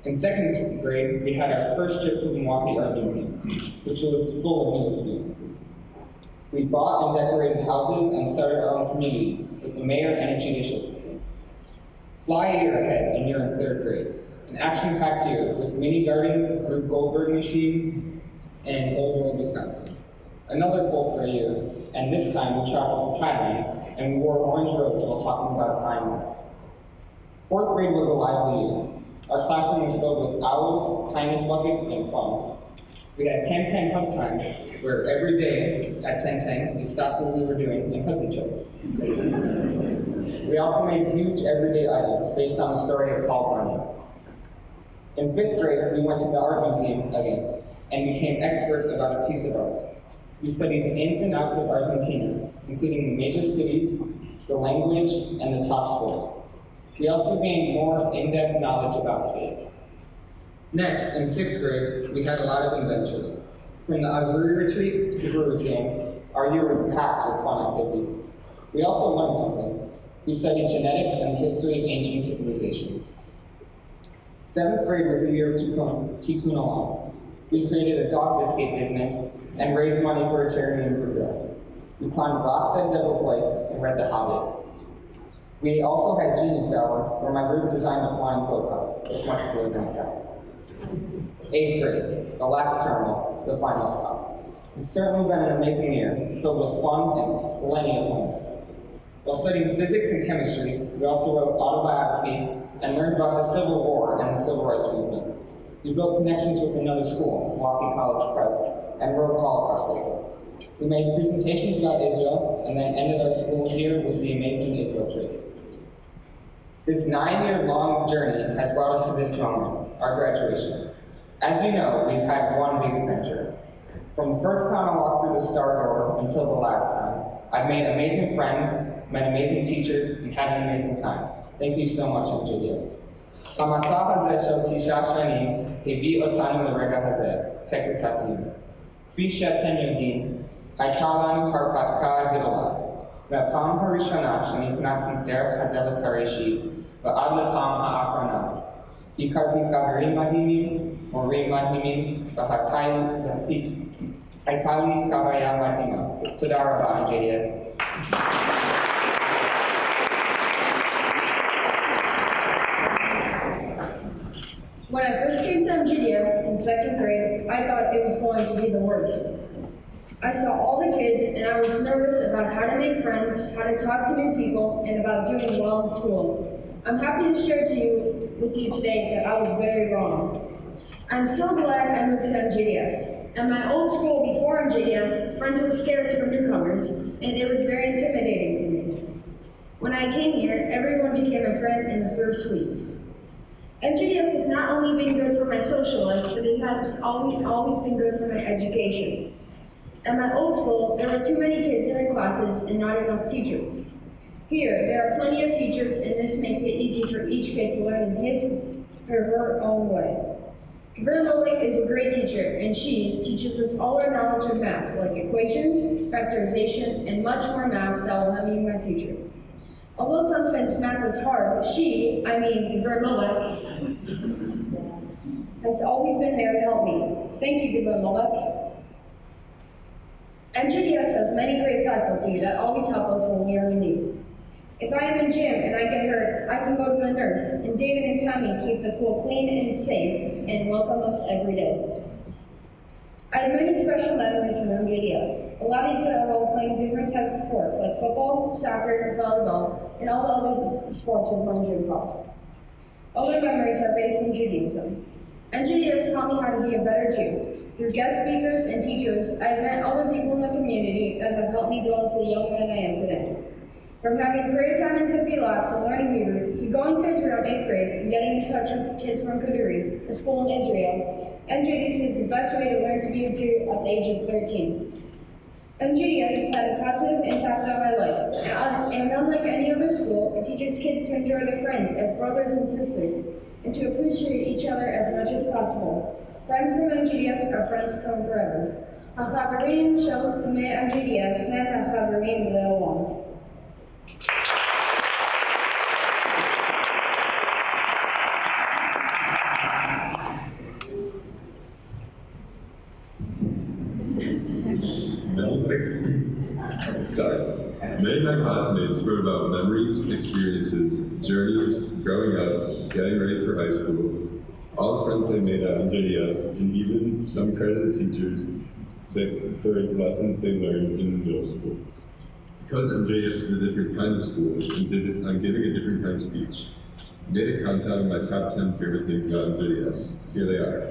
In second grade, we had our first trip to the Milwaukee Art Museum, which was full of new experiences. We bought and decorated houses and started our own community with the mayor and a judicial system. Fly a year ahead, and you're in third grade. An action-packed year with mini gardens, Rube Goldberg machines, and Old World, Wisconsin. Another folklore year, and this time we traveled to Thailand, and we wore orange robes while talking about time lapse. Fourth grade was a lively year. Our classroom was filled with owls, kindness buckets, and fun. We had 10-10 hug time, where every day at 10-10, we stopped what we were doing and hugged each other. We also made huge everyday items based on the story of Paul Barney. In 5th grade, we went to the art museum again and became experts about a piece of art. We studied the ins and outs of Argentina, including the major cities, the language, and the top sports. We also gained more in-depth knowledge about space. Next, in 6th grade, we had a lot of adventures. From the Arboretum retreat to the Brewers game, our year was packed with fun activities. We also learned something. We studied genetics and the history of ancient civilizations. 7th grade was the year of Tikkun Olam. We created a dog biscuit business and raised money for a charity in Brazil. We climbed rocks at Devil's Lake and read The Hobbit. We also had Genius Hour, where my group designed a flying go-kart. It's much cooler than it sounds. 8th grade, the last terminal, the final stop. It's certainly been an amazing year, filled with fun and plenty of learning. While studying physics and chemistry, we also wrote autobiographies and learned about the Civil War and the Civil Rights Movement. We built connections with another school, Milwaukee College Prep, and wrote Holocaust essays. We made presentations about Israel and then ended our school year with the amazing Israel trip. This 9-year-long journey has brought us to this moment, our graduation. As you know, we've had one big adventure. From the first time I walked through the star door until the last time, I've made amazing friends, met amazing teachers, and had an amazing time. Thank you so much, MJDS. המסע הזה של 9 שנים הביא אותנו לרגע הזה, טקס הסיום. כפי שאתם יודעים, הייתה לנו הרפתקה גדולה. מהפעם הראשונה שנכנסתי דרך הדלת הראשית ועד לפעם האחרונה. הכרתי חברים מדהימים, מורים מדהימים, והייתה לי חוויה מדהימה. תודה רבה, MJDS. When I first came to MJDS in 2nd grade, I thought it was going to be the worst. I saw all the kids and I was nervous about how to make friends, how to talk to new people, and about doing well in school. I'm happy to share with you today that I was very wrong. I'm so glad I moved to MJDS. At my old school before MJDS, friends were scarce for newcomers, and it was very intimidating for me. When I came here, everyone became a friend in the first week. MJDS has not only been good for my social life, but it has always been good for my education. At my old school, there were too many kids in the classes and not enough teachers. Here, there are plenty of teachers, and this makes it easy for each kid to learn in his or her own way. Vermolick is a great teacher, and she teaches us all our knowledge of math, like equations, factorization, and much more math that will help me in my future. Although sometimes math is hard, Vermolick, has always been there to help me. Thank you, Vermolick. MJDS has many great faculty that always help us when we are in need. If I am in gym and I get hurt, I can go to the nurse, and David and Tommy keep the pool clean and safe and welcome us every day. I have many special memories from MJDS. A lot of these are all playing different types of sports like football, soccer, volleyball, and all the other sports we play in gym class. Other memories are based in Judaism. MJDS taught me how to be a better Jew. Through guest speakers and teachers, I have met other people in the community that have helped me grow into the young man I am today. From having prayer time in Tefillah to learning Hebrew, to going to Israel in 8th grade and getting in touch with kids from Kaduri, a school in Israel, MJDS is the best way to learn to be a Jew at the age of 13. MJDS has had a positive impact on my life, and unlike any other school, it teaches kids to enjoy their friends as brothers and sisters, and to appreciate each other as much as possible. Friends from MJDS are friends from forever. HaChaverim shel MJDS הם החברים לעולם. Many of my classmates wrote about memories, experiences, journeys, growing up, getting ready for high school, all the friends they made at MJDS, and even some credited teachers for lessons they learned in middle school. Because MJDS is a different kind of school, I'm giving a different kind of speech. I made a countdown of my top 10 favorite things about MJDS. Here they are.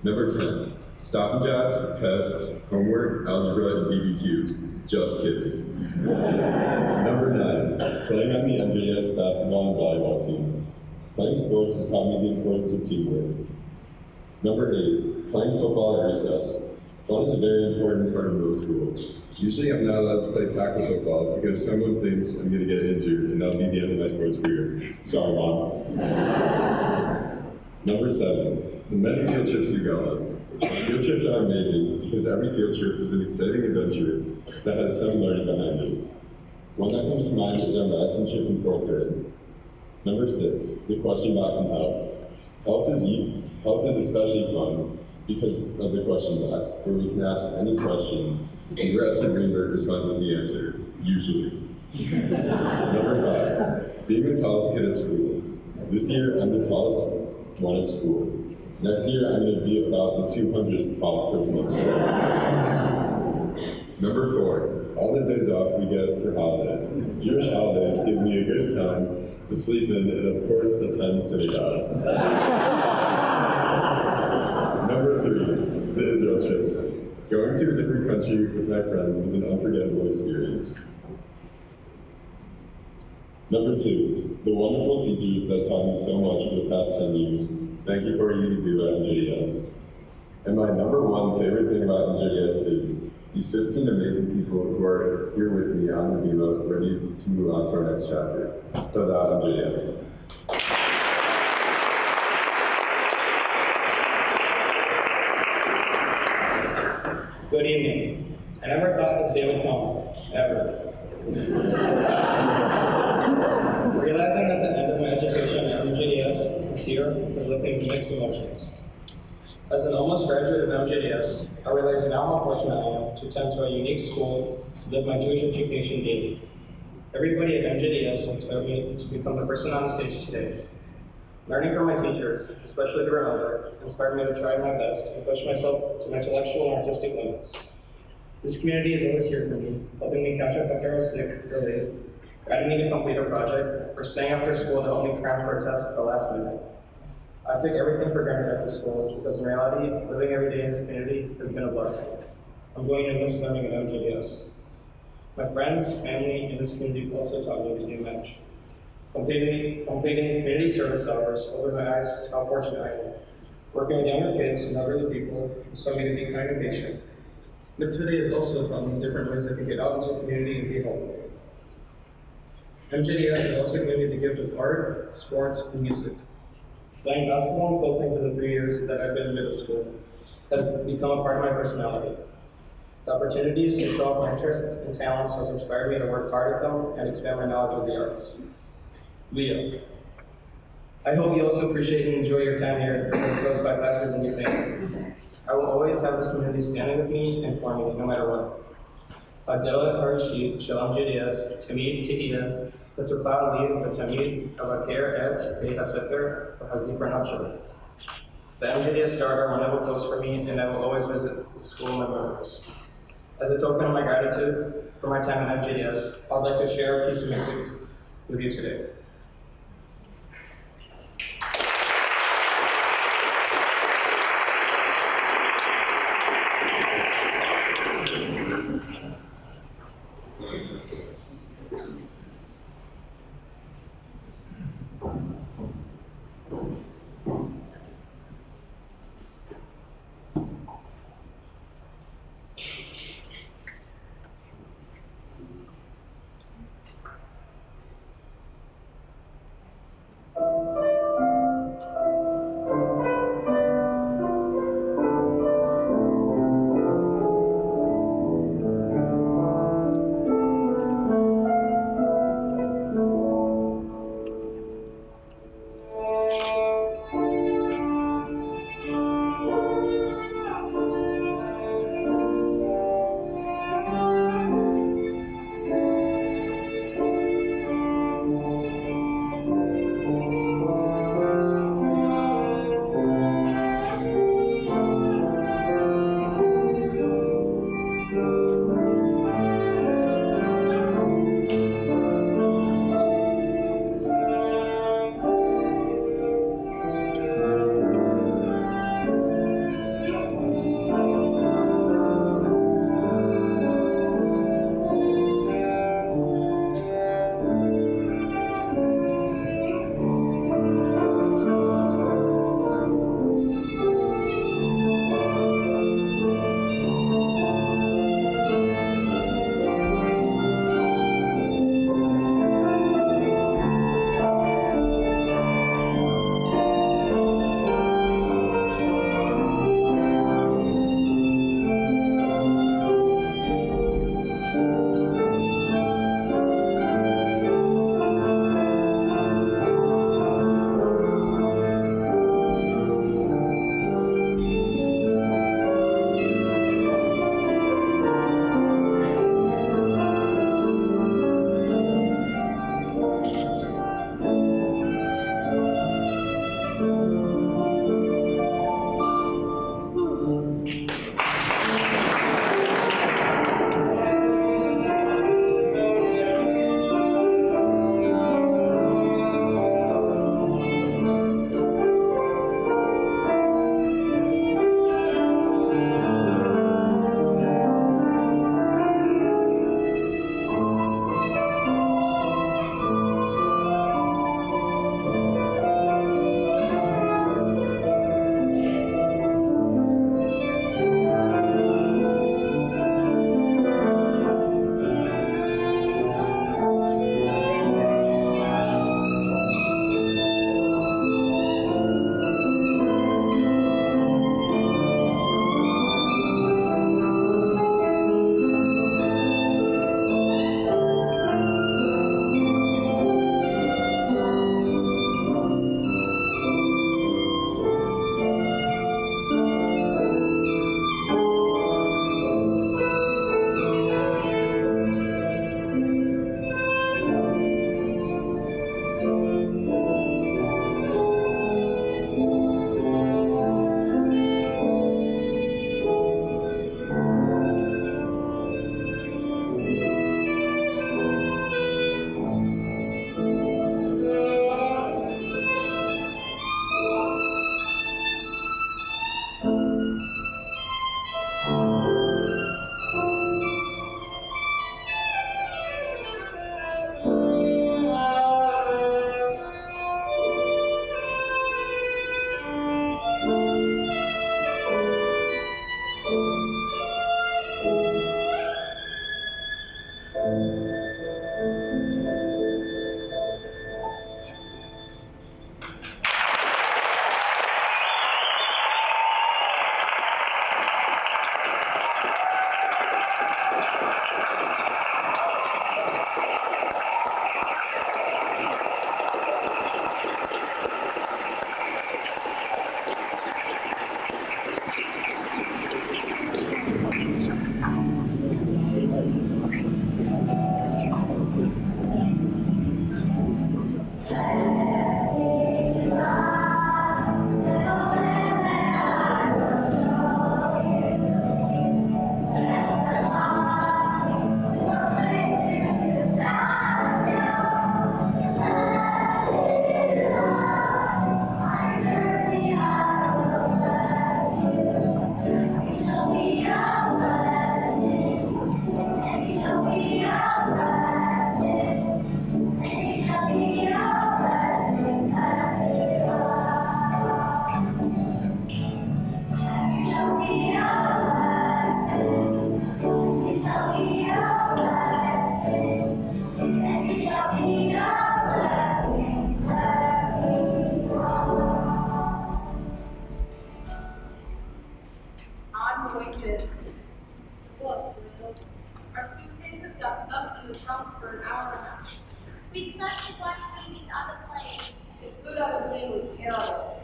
Number 10, stop and jobs, tests, homework, algebra, and BBQs. Just kidding. Number 9, playing on the MJDS basketball and volleyball team. Playing sports has taught me the importance of teamwork. Number 8, playing football at recess. Fun is a very important part of middle school. Usually I'm not allowed to play tackle football because someone thinks I'm going to get injured and that'll be the end of my sports career. Sorry, Mom. Number 7, the many field trips we go on. Field trips are amazing because every field trip is an exciting adventure that has some learning behind it. One that comes to mind is our medicine trip in 4th grade. Number 6, the question box and help. Help is especially fun because of the question box, where we can ask any question, and Professor Greenberg responds with the answer, usually. Number 5, being the tallest kid at school. This year, I'm the tallest one at school. Next year, I'm going to be about the 200th tallest person at school. Number 4, all the days off we get for holidays. Jewish holidays give me a good time to sleep in and, of course, attend synagogue. Number 3, the Israel trip. Going to a different country with my friends was an unforgettable experience. Number 2, the wonderful teachers that taught me so much for the past 10 years. Thank you for what you do at MJDS. And my number 1 favorite thing about MJDS is these 15 amazing people who are here with me on the Bima, ready to move on to our next chapter. Toda MJDS. Good evening. I never thought this day would come, ever. Realizing that the end of my education at MJDS was here was looking with mixed emotions. As an almost graduate of MJDS, I realize now how fortunate I am to attend to a unique school to live my Jewish education daily. Everybody at MJDS inspired me to become the person on stage today. Learning from my teachers, especially the Rebbe, inspired me to try my best and push myself to my intellectual and artistic limits. This community is always here for me, helping me catch up after I was sick or late, guiding me to complete a project, or staying after school to help me cram for a test at the last minute. I took everything for granted after school because in reality, living every day in this community has been a blessing. I'm going to miss learning at MJDS. My friends, family, and this community also taught me to do much. Completing community service hours opened my eyes to how fortunate I am. Working with younger kids and elderly people taught me to be kind and patient. Mitzvah Day has also taught me different ways I can get out into the community and be helpful. MJDS has also given me the gift of art, sports, and music. Playing basketball and quilting for the 3 years that I've been in middle school has become a part of my personality. The opportunities to show off my interests and talents has inspired me to work hard at them and expand my knowledge of the arts. Leo. I hope you also appreciate and enjoy your time here as it goes by faster than you think. I will always have this community standing with me and for me, no matter what. Adela Harishit, Shalom JDS, Tamid Tehiyah, Ketufah Ali, Tamid Avakir et Beit HaSefer, Hazipra Nachshel. The MJDS Stars are wonderful close for me, and I will always visit the school and my memories. As a token of my gratitude for my time at MJDS, I'd like to share a piece of music with you today.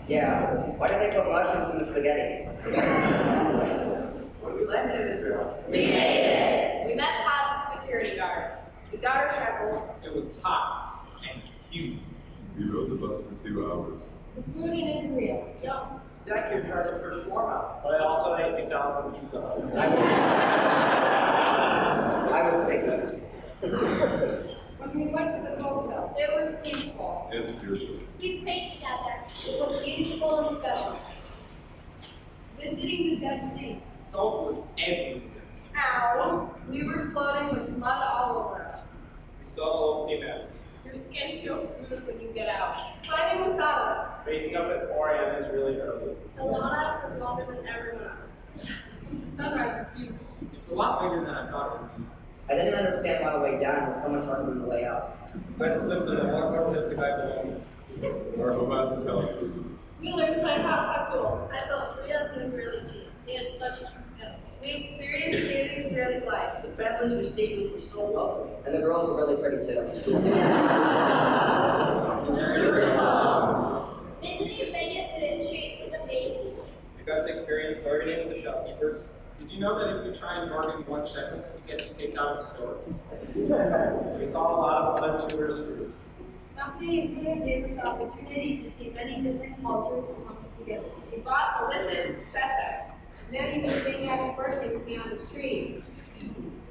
Yeah. Why did they put mushrooms in the spaghetti? When we landed in Israel, We made it. We met past the security guard. we got our shekels. It was hot and humid. We rode the bus for 2 hours. The food in Israel. Yum. Zach here charged us for shawarma. But I also ate McDonald's and Pizza Hut. I was thinking. When we went to the hotel, it was peaceful. And spiritual. We prayed together. It was beautiful and special. Visiting the Dead Sea. Salt was everywhere. Ow! We were floating with mud all over us. We saw the little sea man. Your skin feels smooth when you get out. Climbing Masada. Waking up at 4 a.m. is really early. The Lana took longer than everyone else. The sunrise is beautiful. It's a lot bigger than I thought it would be. I didn't understand why the way down was so much harder than the way up. I slipped and walked over to the guy below me. Our hospitality. We learned my hot tool. I felt free as an Israeli teen. They had such cute pets. We experienced daily Israeli life. The families we stayed with were so welcoming. And the girls were really pretty too. Visiting Vegas in the street was amazing. We got to experience bargaining with the shopkeepers. Did you know that if you try and bargain 1 shekel, it gets you kicked out of the store? We saw a lot of fun tourist groups. Company food gave us the opportunity to see many different cultures coming together. We bought delicious sesame. Many even sang happy birthday to me on the street.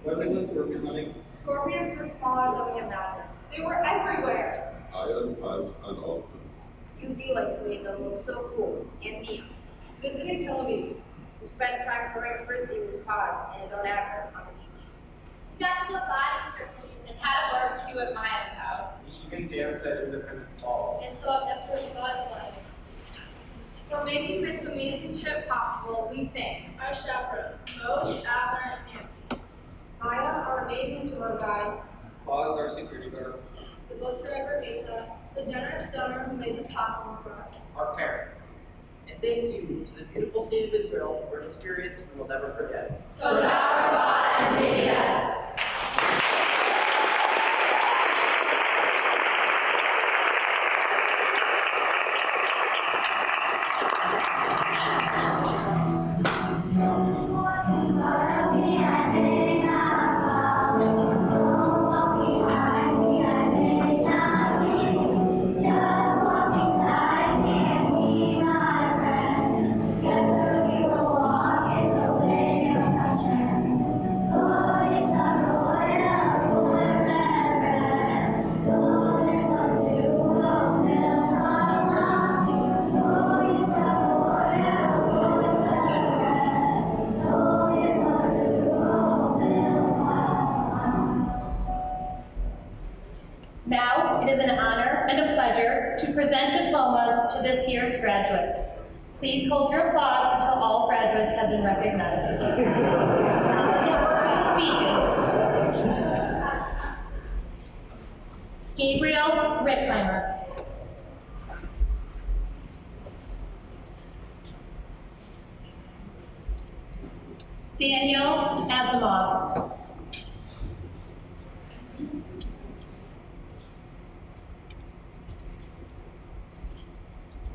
Women's were becoming. Scorpions were smaller than we imagined. They were everywhere. Ion piles on all of them. UV lights made them look so cool and neat. Visiting Tel Aviv. We spent time throwing frisbee with pods and a donut on the beach. We got to go body circles and had a barbecue at Maya's house. We even danced at Independence Hall. And saw that first butterfly. For making this amazing trip possible, we thank Our chaperones, Moshe, Abner, and Nancy. Maya, our amazing tour guide, Pause our security guard. The bus driver, Eta. the generous donor who made this possible for us. Our parents. And thank you to the beautiful state of Israel for an experience we will never forget. So now we're MJDS. Now, it is an honor and a pleasure to present diplomas to this year's graduates. Please hold your applause until all graduates have been recognized. Speeches. Gabriel Rickheimer. Daniel Asimov.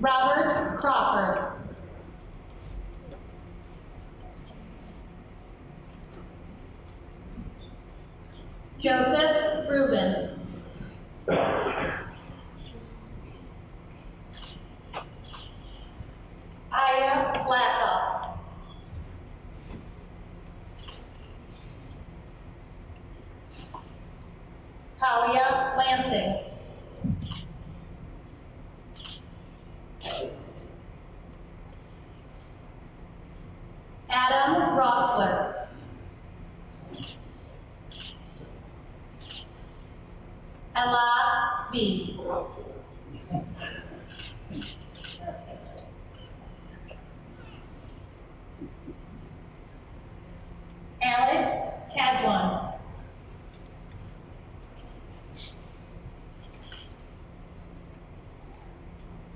Robert Crawford. Joseph Rubin. Aya Blassoff. Talia Lansing. Adam Rossler. Ella Zvi. Alex Kazwan.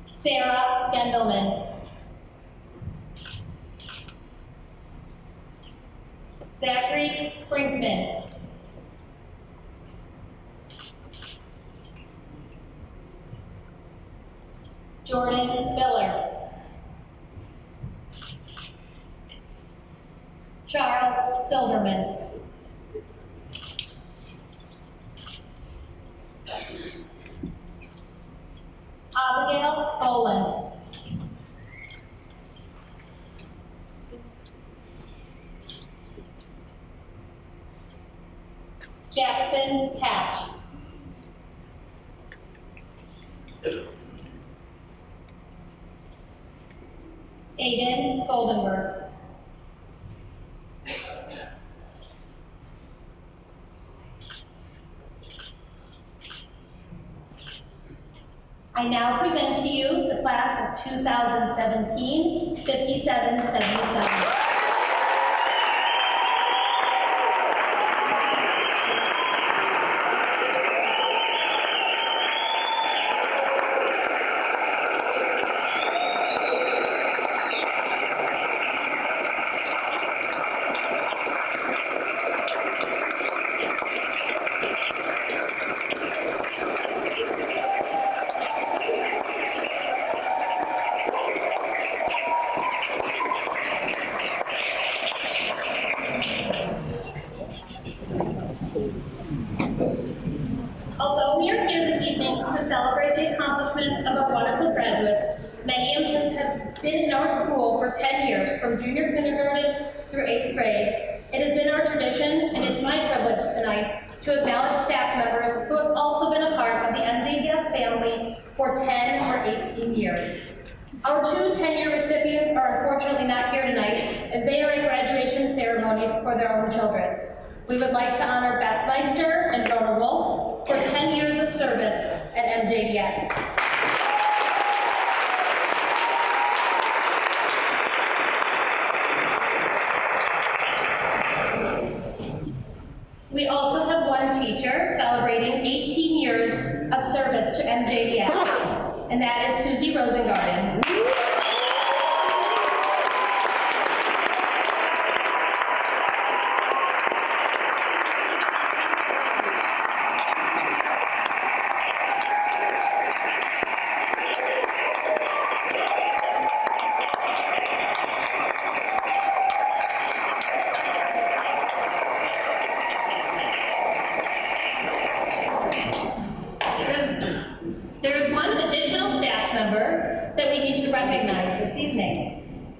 Sarah Gendelman. Zachary Sprinkman. Jordan Miller. Charles Silverman. Abigail Boland. Jackson Patch. Aiden Goldenberg. I now present to you the class of 2017, 5777. Although we are here this evening to celebrate the accomplishments of our wonderful graduates, many of them have been in our school for 10 years, from junior kindergarten through 8th grade. It has been our tradition, and it's my privilege tonight, to acknowledge staff members who have also been a part of the MJDS family for 10 or 18 years. Our two 10-year recipients are unfortunately not here tonight, as they are at graduation ceremonies for their own children. We would like to honor Beth Meister and Rona Wolf for 10 years of service at MJDS. We also have one teacher celebrating 18 years of service to MJDS, and that is Susie Rosengarten. There's one additional staff member that we need to recognize this evening.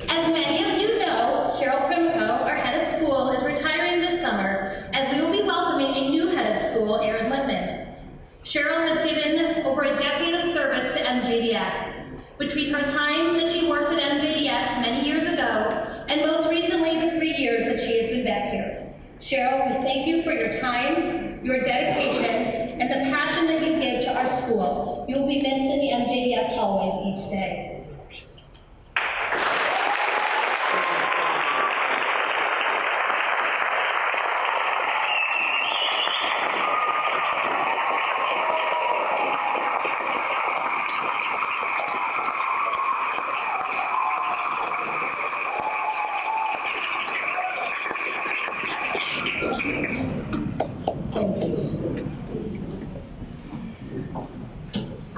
As many of you know, Cheryl Primico, our head of school, is retiring this summer, as we will be welcoming a new head of school, Erin Lindman. Cheryl has given over a decade of service to MJDS, between her time that she worked at MJDS many years ago, and most recently the 3 years that she has been back here. Cheryl, we thank you for your time, your dedication, and the passion that you give to our school. You will be missed in the MJDS hallways each day.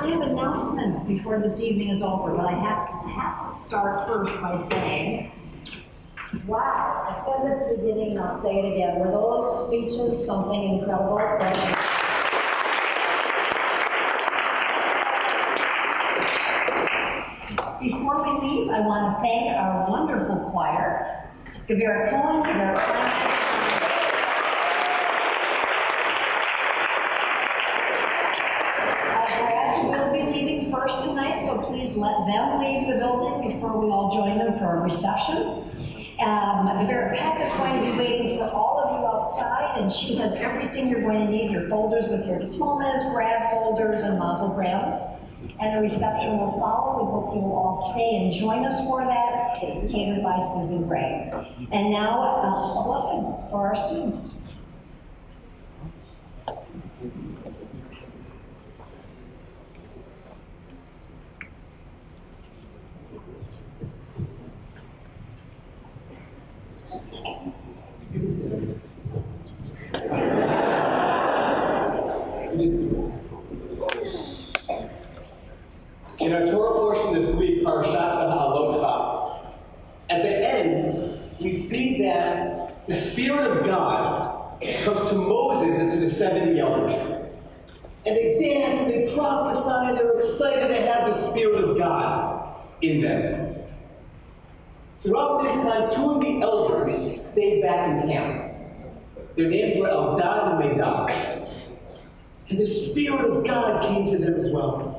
I have announcements before this evening is over, but I have to start first by saying, wow, I said at the beginning and I'll say it again, were those speeches something incredible? Before we leave, I want to thank our wonderful choir, Gavera Cohen, Gavera Klein. First tonight, so please let them leave the building before we all join them for a reception. Gavera Peck is going to be waiting for all of you outside, and she has everything you're going to need, your folders with your diplomas, grad folders, and mazelgrams. And a reception will follow. We hope you will all stay and join us for that, catered by Susan Gray. And now, a blessing for our students. In our Torah portion this week, Parashat Ha'alotcha, at the end, we see that the Spirit of God comes to Moses and to the 70 elders. And they dance and they prophesy and they're excited to have the Spirit of God in them. Throughout this time, 2 of the elders stayed back in camp. Their names were Eldad and Medad. And the Spirit of God came to them as well.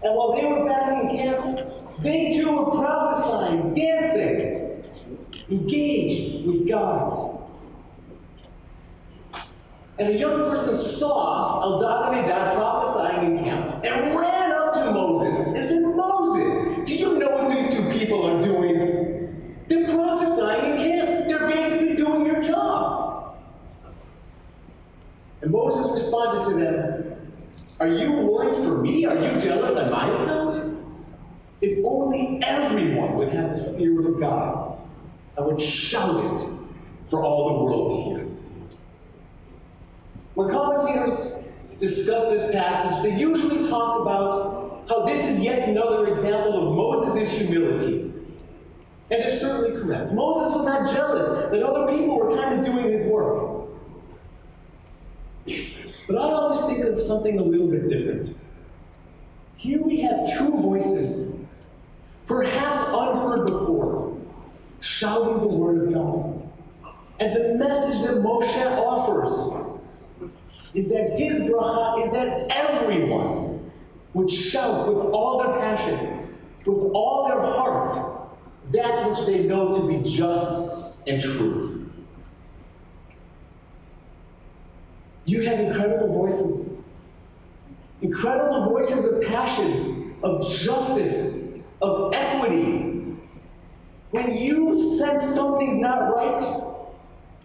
And while they were back in camp, they too were prophesying, dancing, engaged with God. And a young person saw Eldad and Medad prophesying in camp and ran up to Moses and said, Moses, do you know what these 2 people are doing? They're prophesying in camp. They're basically doing your job. And Moses responded to them, are you worried for me? Are you jealous on my account? If only everyone would have the Spirit of God, I would shout it for all the world to hear. When commentators discuss this passage, they usually talk about how this is yet another example of Moses' humility. And they're certainly correct. Moses was not jealous that other people were kind of doing his work. But I always think of something a little bit different. Here we have 2 voices, perhaps unheard before, shouting the word of God. And the message that Moshe offers is that his bracha is that everyone would shout with all their passion, with all their heart, that which they know to be just and true. You have incredible voices of passion, of justice, of equity. When you sense something's not right,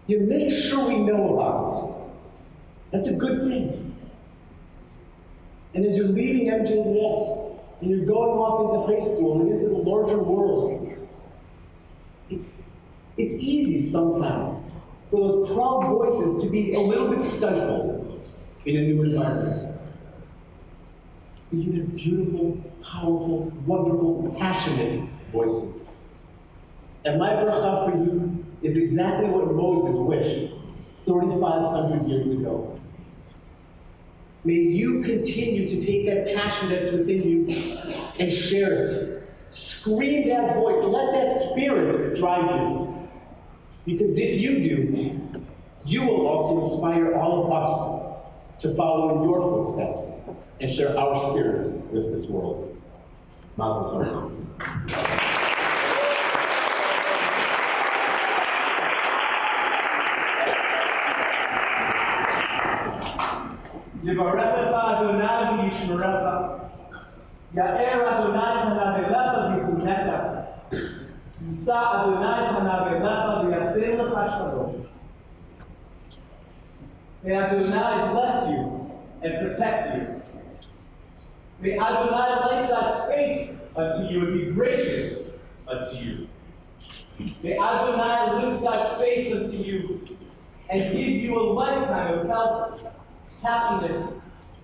you make sure we know about it. That's a good thing. And as you're leaving MJDS, and you're going off into high school and into the larger world, it's easy sometimes for those proud voices to be a little bit stifled in a new environment. But you have beautiful, powerful, wonderful, passionate voices. And my bracha for you is exactly what Moses wished 3,500 years ago. May you continue to take that passion that's within you and share it. Scream that voice. Let that Spirit drive you. Because if you do, you will also inspire all of us to follow in your footsteps and share our spirit with this world. Mazel tov. יברכך אדוני וישמרך, יאר אדוני פניו אליך ויחונך, יישא אדוני פניו אליך ויעשה לך שלום. May Adonai bless you and protect you. May Adonai light God's face unto you and be gracious unto you. May Adonai lift God's face unto you and give you a lifetime of health, happiness,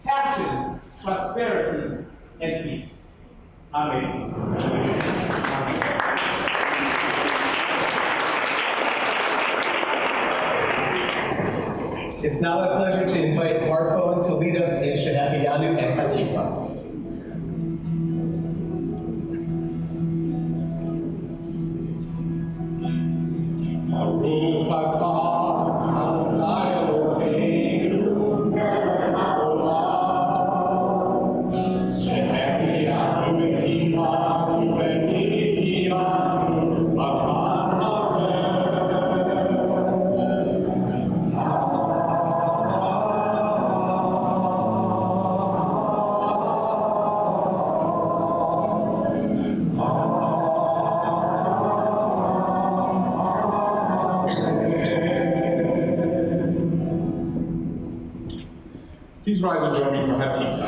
passion, prosperity, and peace. Amen. It's now a pleasure to invite Mark Cohen to lead us in Shehecheyanu and Hatikva. Please rise and join me for Hatikva.